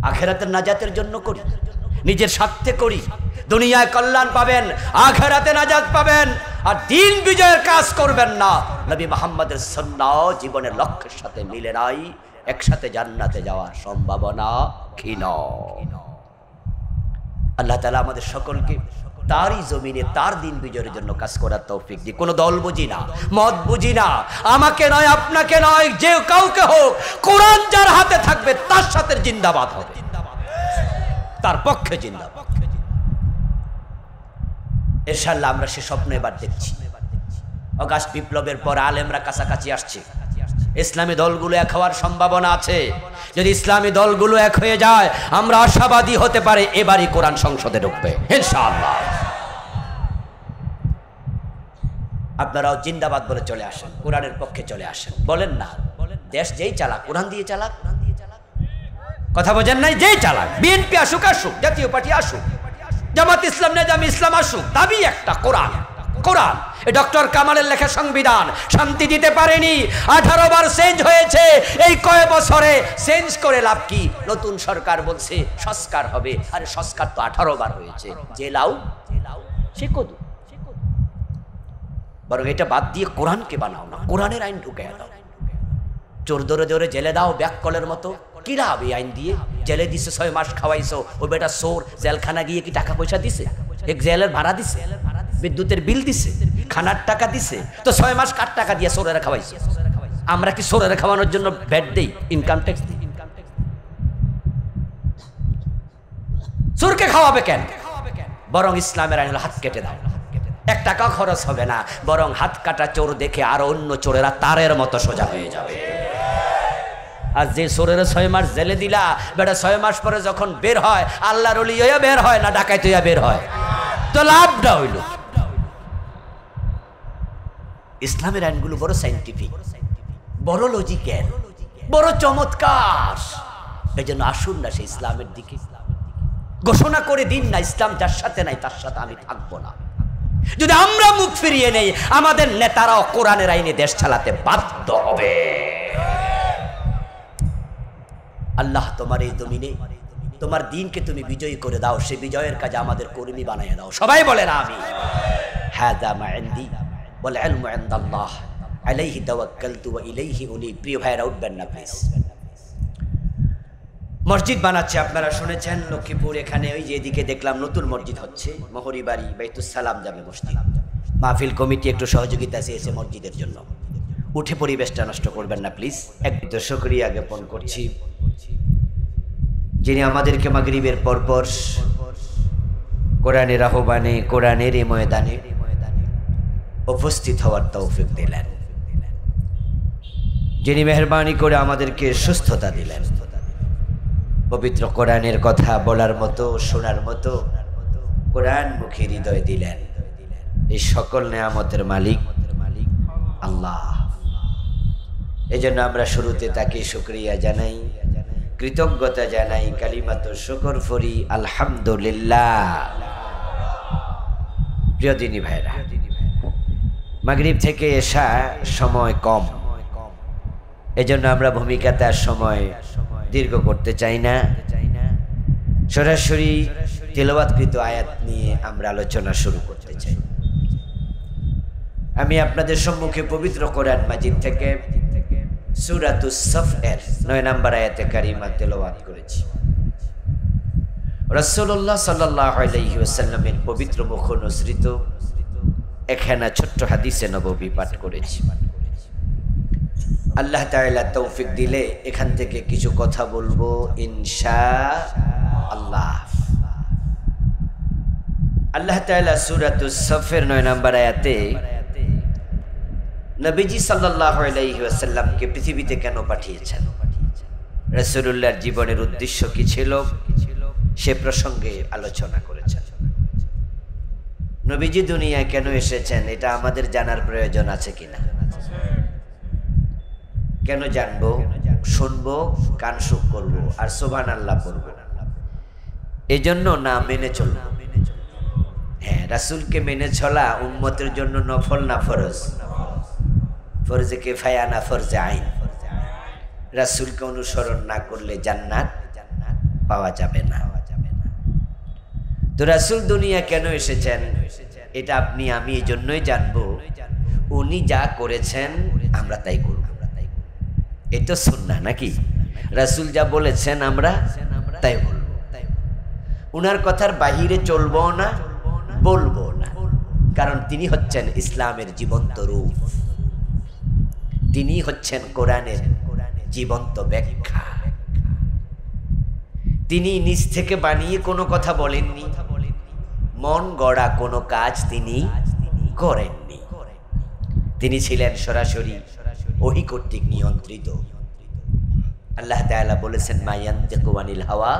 আখিরাতের নাজাতের জন্য করি, নিজের স্বার্থে করি। দুনিয়ায় কল্যাণ পাবেন, আখিরাতে নাজাত পাবেন। আর দিন বিজয়ের কাজ করবেন না, নবী মুহাম্মদের সুন্নাহ জীবনের লক্ষ্যের সাথে মিলে নাই, একসাথে জান্নাতে যাওয়ার সম্ভাবনা ক্ষীণ। আল্লাহ তাআলা আমাদের সকলকে তারই জমিনে তার দিন বিজয়ের জন্য কাজ করার তৌফিক দিন। কোনো দল বুঝি না, মত বুঝি না, আমাকে নয় আপনাকে নয়, যে কাউকে হোক, কোরআন যার হাতে থাকবে তার সাথে জিন্দাবাদ হবে, তার পক্ষে জিন্দাবাদ। ইনশাআল্লাহ আমরা সে স্বপ্ন এবার দেখছি। অগাস্ট বিপ্লবের পর আলেমরা কাছাকাছি আসছে, ইসলামী দলগুলো এক হওয়ার সম্ভাবনা আছে। যদি ইসলামী দলগুলো এক হয়ে যায়, আমরা আশাবাদী হতে পারে এবারই কোরআন সংসদে ঢুকবে ইনশাআল্লাহ। আপনারাও জিন্দাবাদ বলে চলে আসেন, কোরআনের পক্ষে চলে আসেন। বলেন না দেশ যেই চালাক কোরআন দিয়ে চালাক, কথা বোঝেন নাই? যেই চালাক, বিএনপি আসুক, আসুক জাতীয় পার্টি আসুক, জামাত ইসলাম নেজামি ইসলাম আসুক, দাবি একটা কোরআন। কোরআন ডক্টর কামালের লেখা সংবিধান শান্তি দিতে পারেনি, 18 বার চেঞ্জ হয়েছে। এই কয় বছরে চেঞ্জ করে লাভ কি? নতুন সরকার বলছে সংস্কার হবে, আরে সংস্কার তো 18 বার হয়েছে। যে লাউ সে কদু, বরং এটা বাদ দিয়ে কোরআনকে বানাও না, কোরআনের আইন ঢুকে দাও। চোর ধরে ধরে জেলে দাও ব্যাককলের মতো, কি লাভ এই আইন দিয়ে? জেলে দিছে 6 মাস, খাওয়াইছো, ও বেটা সোর, জেলখানা গিয়ে কি টাকা পয়সা দিছে? এক জেলের ভাড়া দিছে, বিদ্যুতের বিল দিছে, খানার টাকা দিছে, তো 6 মাস কার টাকা দিয়ে সোরেরা খাওয়াইছে? আমরা কি সোরেরা খাওয়ানোর জন্য ভ্যাট দেই, ইনকাম ট্যাক্স দিই? চোরকে খাওয়াবে কেন? বরং ইসলামের আইন হলো হাত কেটে দাও, 1 টাকা খরচ হবে না, বরং হাত কাটা চোর দেখে আরো অন্য চোরেরা তারের মতো সোজা হয়ে যাবে। আর যে চোরের 6 মাস জেলে দিলা, বেটা 6 মাস পরে যখন বের হয়, আল্লাহর ওলি হইয়া বের হয় না ডাকাইত হইয়া বের হয়, তো লাভটা হইল। ইসলামের আইনগুলো বড় সাইন্টিফিক, বড় লজিক্যাল, বড় চমৎকার। এই জন্য আসুন না সেই ইসলামের দিকে। ঘোষণা করে দিন না, ইসলাম যার সাথে নাই তার সাথে আমি থাকবো না। যদি আমরা মুখ ফিরিয়ে নেই, আমাদের নেতারাও কোরআনের আইনে দেশ চালাতে বাধ্য হবে। আল্লাহ তোমার এই জমিনে তোমার দিনকে তুমি বিজয়ী করে দাও, সে বিজয়ের কাজে আমাদের কর্মী বানাইয়া দাও। সবাই বলেন আমিন। হাযা মা ইনদি ওয়াল ইলমু ইনদাল্লাহ আলাইহি তাওয়াক্কালতু ওয়া ইলাইহি উনীব। প্রিয় ভাইরা, উঠবেন না প্লিজ। মসজিদ বানাচ্ছে, আপনারা শুনেছেন লক্ষ্মীপুর, এখানে ওই যে এদিকে দেখলাম নতুন মসজিদ হচ্ছে, মহরিবাড়ি বাইতুস সালাম জামে মসজিদ। মাহফিল কমিটি একটু সহযোগিতা চেয়েছে মসজিদের জন্য। উঠে পরিবেশটা নষ্ট করবেন না প্লিজ। একটু শুকরিয়া জ্ঞাপন করছি যিনি আমাদেরকে মাগরিবের পরপর কোরআনের আহ্বানে, কোরআনের এই ময়দানে উপস্থিত হওয়ার তৌফিক দিলেন, যিনি মেহেরবানি করে আমাদেরকে সুস্থতা দিলেন, পবিত্র কোরআনের কথা বলার মতো, শোনার মতো কোরআন মুখী হৃদয় দিলেন। এই সকল নেয়ামতের মালিক আল্লাহ। এই জন্য আমরা শুরুতে তাকে শুকরিয়া জানাই, কৃতজ্ঞতা জানাই, কালিমাত শুকর ফরি আলহামদুলিল্লাহ। প্রিয় দিনী ভাইরা, মাগরিব থেকে এশা সময় কম, এজন্য আমরা ভূমিকাতে আর সময় দীর্ঘ করতে চাই না। সরাসরি তিলাওয়াতকৃত আয়াত নিয়ে আমরা আলোচনা শুরু করতে চাই। আমি আপনাদের সম্মুখে পবিত্র কোরআন মাজিদ থেকে সূরাতুস সফের 9 নম্বর আয়াতে কারিমা তেলাওয়াত করেছি। রাসূলুল্লাহ সাল্লাল্লাহু আলাইহি ওয়াসাল্লামের পবিত্র মুখ অনুসৃত একখানা ছোট্ট হাদিসে নববী পাঠ করেছি। আল্লাহ তাআলা তৌফিক দিলে এখান থেকে কিছু কথা বলবো ইনশাআল্লাহ। আল্লাহ তাআলা সূরাতুস সফের 9 নম্বর আয়াতে নবীজি সাল্লাল্লাহু আলাইহি ওয়াসাল্লামকে পৃথিবীতে কেন পাঠিয়েছেন, রাসূলুল্লাহর জীবনের উদ্দেশ্য কি ছিল, সে প্রসঙ্গে আলোচনা করেছেন। নবীজি দুনিয়ায় কেন এসেছেন এটা আমাদের জানার প্রয়োজন আছে কিনা? কেন জানবো? শুনবো, কান সুখ করবো আর সুবহানাল্লাহ পড়বো, এজন্য না মেনে চলবো? হ্যাঁ, রাসূলকে মেনে চলা উম্মতের জন্য নফল না ফরজ? ফরজে কিফায়া না ফরজে আইন? রাসূলকে অনুসরণ না করলে জান্নাত পাওয়া যাবে না। তো রাসূল দুনিয়া কেন এসেছেন এটা আপনি আমি এই জন্যই জানবো, উনি যা করেছেন আমরা তাই করব। এটা তো সুন্নাহ নাকি? রাসূল যা বলেছেন আমরা তাই বলবো, উনার কথার বাহিরে চলবো না, বলবো না, কারণ তিনি হচ্ছেন ইসলামের জীবন্ত রূপ, তিনি হচ্ছেন কোরআনের জীবন্ত ব্যাখ্যা। তিনি নিজ থেকে বানিয়ে কোনো কথা বলেননি, মন গড়া কোনো কাজ তিনি করেননি। তিনি ছিলেন সরাসরি ওহী কর্তৃক নিয়ন্ত্রিত। আল্লাহ তাআলা বলেছেন, মা ইয়ানতিকু আনিল হাওয়া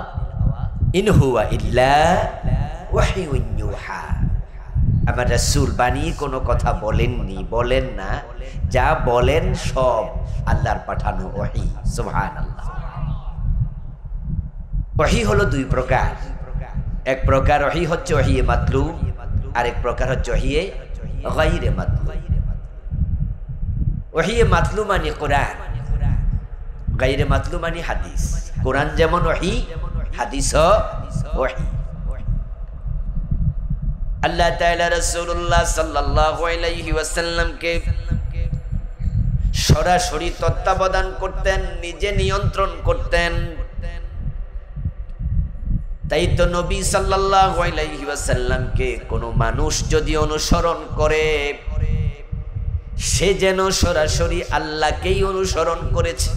ইন হুয়া ইল্লা ওয়াহয়ুন ইউহা। আমার রাসূল বানিয়ে কোনো কথা বলেননি, বলেন না, যা বলেন সব আল্লাহর পাঠানো ওহী। সুবহানাল্লাহ। ওহী হলো 2 প্রকার। এক প্রকার ওহী হচ্ছে ওহী মাতলুব, আর এক প্রকার হচ্ছে ওহী গায়রে মাতলুব। ওহী মাতলুব মানে কোরআন, গায়রে মাতলুব মানে হাদিস। কোরআন যেমন ওহী, হাদিসও ওহী। আল্লাহ তাআলা রাসূলুল্লাহ সাল্লাল্লাহু আলাইহি ওয়াসাল্লামকে সরাসরি তত্ত্বাবধান করতেন, নিজে নিয়ন্ত্রণ করতেন। তাই তো নবী সাল্লাল্লাহু আলাইহি ওয়াসাল্লামকে কোনো মানুষ যদি অনুসরণ করে, সে যেন সরাসরি আল্লাহকেই অনুসরণ করেছে।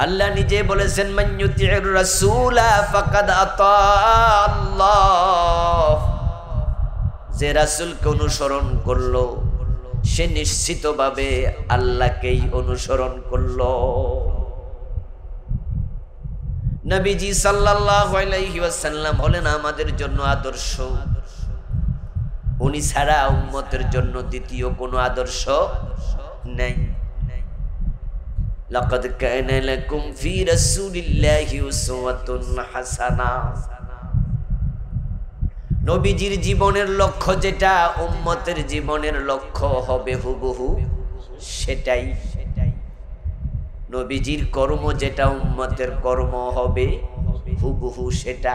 আল্লাহ নিজে বলেছেন, মান ইউতিউর রাসূলা ফাকাদ আতা আল্লাহ। যে রাসূলকে অনুসরণ করলো সে নিশ্চিতভাবে আল্লাহকেই অনুসরণ করলো। নবীজি সাল্লাল্লাহু আলাইহি ওয়াসাল্লাম হলেন আমাদের জন্য আদর্শ। উনি ছাড়া উম্মতের জন্য দ্বিতীয় কোনো আদর্শ নাই। লাকাদ কানা লাকুম ফি রাসূলিল্লাহি উসওয়াতুন হাসানা। নবীজির জীবনের লক্ষ্য যেটা উম্মতের জীবনের লক্ষ্য হবে হুবহু সেটাই। নবীজির কর্ম যেটা উম্মতের কর্ম হবে হুবহু সেটা।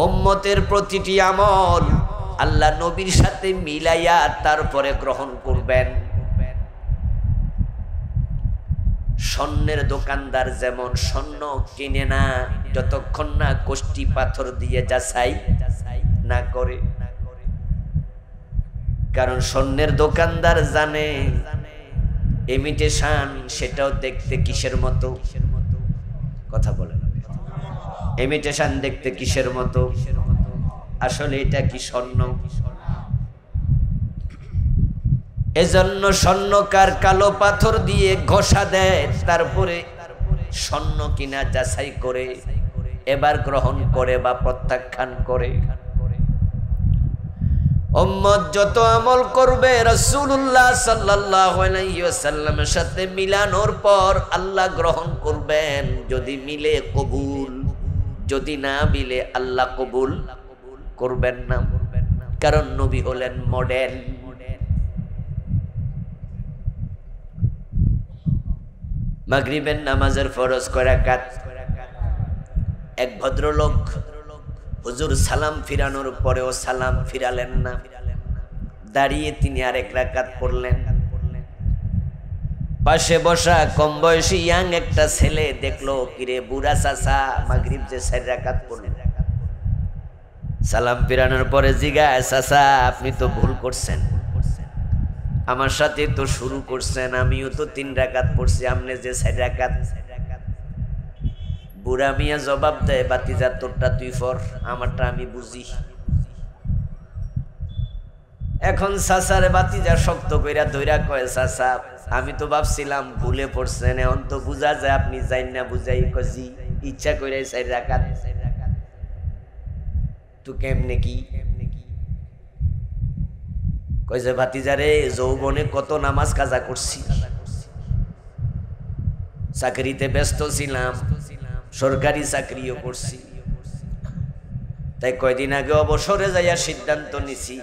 উম্মতের প্রতিটি আমল আল্লাহ নবীর সাথে মিলাইয়া তারপরে গ্রহণ করবেন। স্বর্ণের দোকানদার যেমন স্বর্ণ কিনে না যতক্ষণ না কোষ্টি পাথর দিয়ে যাচাই না করে, কারণ স্বর্ণের দোকানদার জানে ইমিটেশন সেটাও দেখতে কিসের মতো, কথা বলেন, ইমিটেশন দেখতে কিসের মতো, আসলে এটা কি স্বর্ণ। এজন্য স্বর্ণকার কালো পাথর দিয়ে ঘষা দেয়, তারপরে স্বর্ণ কিনা যাচাই করে এবার গ্রহণ করে বা প্রত্যাখ্যান করে। উম্মত যত আমল করবে রাসূলুল্লাহ সাল্লাল্লাহু আলাইহি ওয়াসাল্লামের সাথে মিলানোর পর আল্লাহ গ্রহণ করবেন। যদি মিলে কবুল, যদি না মিলে আল্লাহ কবুল করবেন না, কারণ নবী হলেন মডেল। মাগরিবের নামাজের ফরজ কয় রাকাত। এক ভদ্রলোক হুজুর সালাম ফিরানোর পরেও সালাম ফিরালেন না, দাঁড়িয়ে তিনি আরেক রাকাত পড়লেন। পাশে বসা কম বয়সী ইয়াং একটা ছেলে দেখলো, কিরে বুড়া চাচা মাগরিব যে 4 রাকাত পড়লেন। সালাম ফিরানোর পরে জিজ্ঞাসা, চাচা আপনি তো ভুল করছেন, আমার সাথে তো শুরু করছেন, আমিও তো 3 রাকাত পড়ছি, আপনি যে 4 রাকাত। বুড়া মিয়া জবাব দেয়, বাতিজা তোরটা তুই পড়, আমারটা আমি বুঝি। এখন চাচার বাতিজা শক্ত কইরা ধইরা কয়, চাচা আমি তো ভাবছিলাম ভুলে পড়ছেন, এখন তো বুঝা যায় আপনি যাইন না বুঝাই। কজি ইচ্ছা কইরা 4 রাকাত। তো কেমনে কি কইছে, ভাতিজারে যৌবনে কত নামাজ কাজা করছি, চাকরিতে ব্যস্ত ছিলাম, সরকারি চাকরিও করছি, তাই কয়দিন আগে অবসরে যাইয়া সিদ্ধান্ত নিছি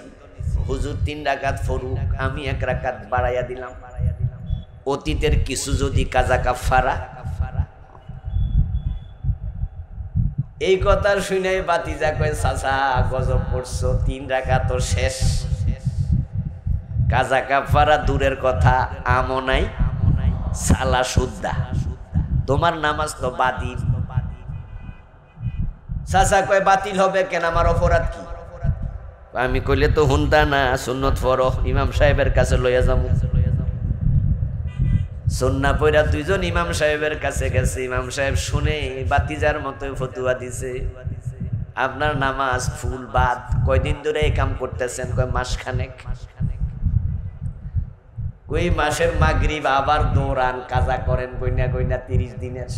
হুজুর 3 রাকাত ফরুক, আমি 1 রাকাত বাড়াইয়া দিলাম। অতীতের কিছু যদি কাজা কাফারা। এই কথা শুনে বাতিজা কয়, চাচা গজব করছো, 3 রাকাত তো শেষ, কাজা কাফারা দূরের কথা, আমও নাই সালা সুদ্দা, তোমার নামাজ তো বাতিল। চাচা কয়, বাতিল হবে কেন, আমার অপরাধ কি? আমি কইলে তো হুনতা না, সুন্নত পড়ো, ইমাম সাহেবের কাছে লইয়া যাবো। সুন্না পড়া 2 জন ইমাম সাহেবের কাছে গেছে, ইমাম সাহেব শুনে বাতিজার মতো ফতুয়া দিছে, আপনার নামাজ ফুল বাদ। কয়দিন ধরে এই কাম করতেছেন? কয় মাসখানেক। কই মাসের মাগরিব আবার দৌড়ান কাজা করেন, কইনা কইনা 30 দিনের।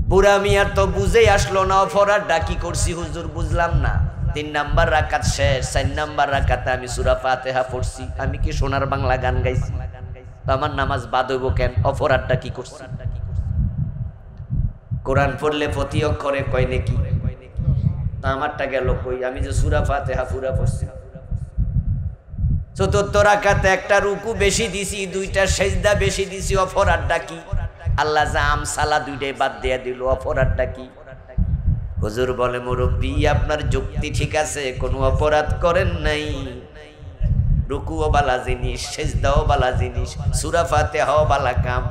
বুড়া মিয়ার তো বুঝেই আসলো না, অপরাধ ডাকি করছি হুজুর বুঝলাম না। 3 নাম্বার রাকাত শেষ, 4 নাম্বার রাকাতে আমি সূরা ফাতিহা পড়ছি, আমি কি সোনার বাংলা গান গাইছি? তো আমার নামাজ বাদ হইব কেন? অপরাধটা কি করছি? কোরআন পড়লে প্রতি অক্ষরে কয় নাকি, তা আমারটা গেল কই? আমি যে সূরা ফাতিহা পুরা পড়ছি। 4th রাকাতে 1টা রুকু বেশি দিছি, 2টা সেজদা বেশি দিছি, অপরাধটা কি? আল্লাহ যা আমসালা 2টাই বাদ দিয়ে দিল, অপরাধটা কি? হুজুর বলে, মুরব্বী আপনার যুক্তি ঠিক আছে, কোনো অপরাধ করেন নাই, রুকুও বালা জিনিস, সেজদাও বালা জিনিস, সূরা ফাতিহাও বালা কাম,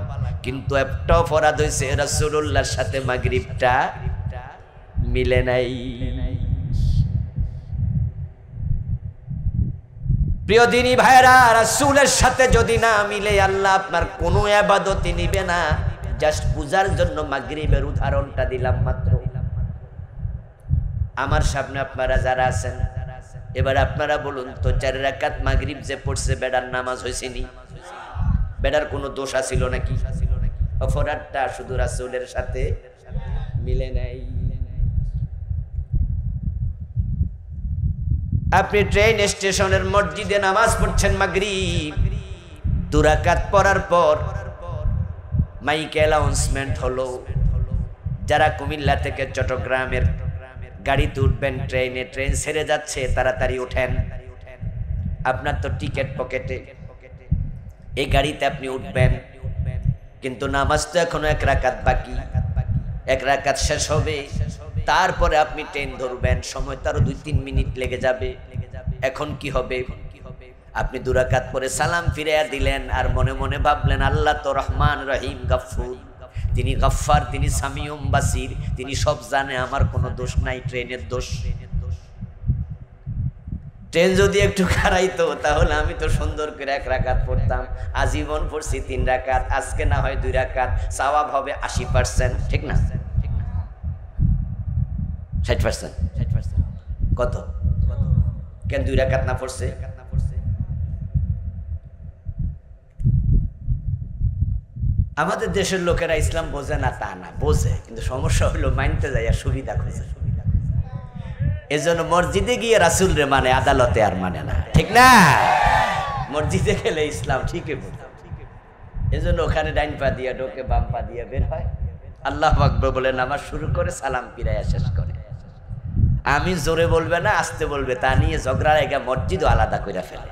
কিন্তু একটা অপরাধ হইছে রাসূলুল্লাহর সাথে মাগরিবটা মিলে নাই। প্রিয় দিনী ভাইরা, রাসূলের সাথে যদি না মিলে আল্লাহ আপনার কোনো ইবাদতই নিবে না। জাস্ট পূজার জন্য মাগরিবের উদাহরণটা দিলাম মাত্র। আমার সামনে আপনারা যারা আছেন, এবার আপনারা বলুন তো 4 রাকাত মাগরিব যে পড়ছে বেড়ার নামাজ হইছেনি? বেড়ার কোনো দোষ আছিল নাকি? অপরাধটা শুধু রাসূলের সাথে মিলে নাই। আপনি ট্রেন স্টেশনের মসজিদে নামাজ পড়ছেন মাগরিব, 2 রাকাত পড়ার পর মাইকে অ্যানাউন্সমেন্ট হলো, যারা কুমিল্লা থেকে চট্টগ্রামের গাড়িতে উঠবেন, ট্রেন ছেড়ে যাচ্ছে, তাড়াতাড়ি ওঠেন। আপনার তো টিকিট পকেটে, এই গাড়িতে আপনি উঠবেন, কিন্তু নামাজ তো এখনো 1 রাকাত বাকি। 1 রাকাত শেষ হবে, তারপরে আপনি ট্রেন ধরবেন, সময় তারও 2-3 মিনিট লেগে যাবে। এখন কি হবে? আপনি 2 রাকাত পরে সালাম ফিরাইয়া দিলেন, আর মনে মনে ভাবলেন আল্লাহ তো রহমান রহিম গাফফুর, তিনি গাফফার, তিনি সামিউম বাসির, তিনি সব জানে, আমার কোনো দোষ নাই, ট্রেনের দোষ। ট্রেন যদি একটু খারাইতো তাহলে আমি তো সুন্দর করে 1 রাকাত পড়তাম। আজীবন পড়ছি 3 রাকাত, আজকে না হয় 2 রাকাত, সওয়াব হবে 80%, ঠিক না? 60%। কত? কেন 2 রাকাত না পড়ছে? আমাদের দেশের লোকেরা ইসলাম বোঝে না তা না, বোঝে, কিন্তু সমস্যা হলো মানতে যাইয়া সুবিধা খুঁজে। এজন্য মসজিদে গিয়ে রাসূল রে মানে, আদালতে আর মানে না, ঠিক না? মসজিদে গেলে ইসলাম ঠিকই বোঝে। এজন্য ওখানে ডাইন পা দিয়া ঢোকে, বাম পা দিয়া বের হয়, আল্লাহু আকবার বলে নামাজ শুরু করে, সালাম ফিরাইয়া শেষ করে। আমি জোরে বলবে না, আস্তে বলবে, তা নিয়ে ঝগড়া লাগা মসজিদও আলাদা করে ফেলে।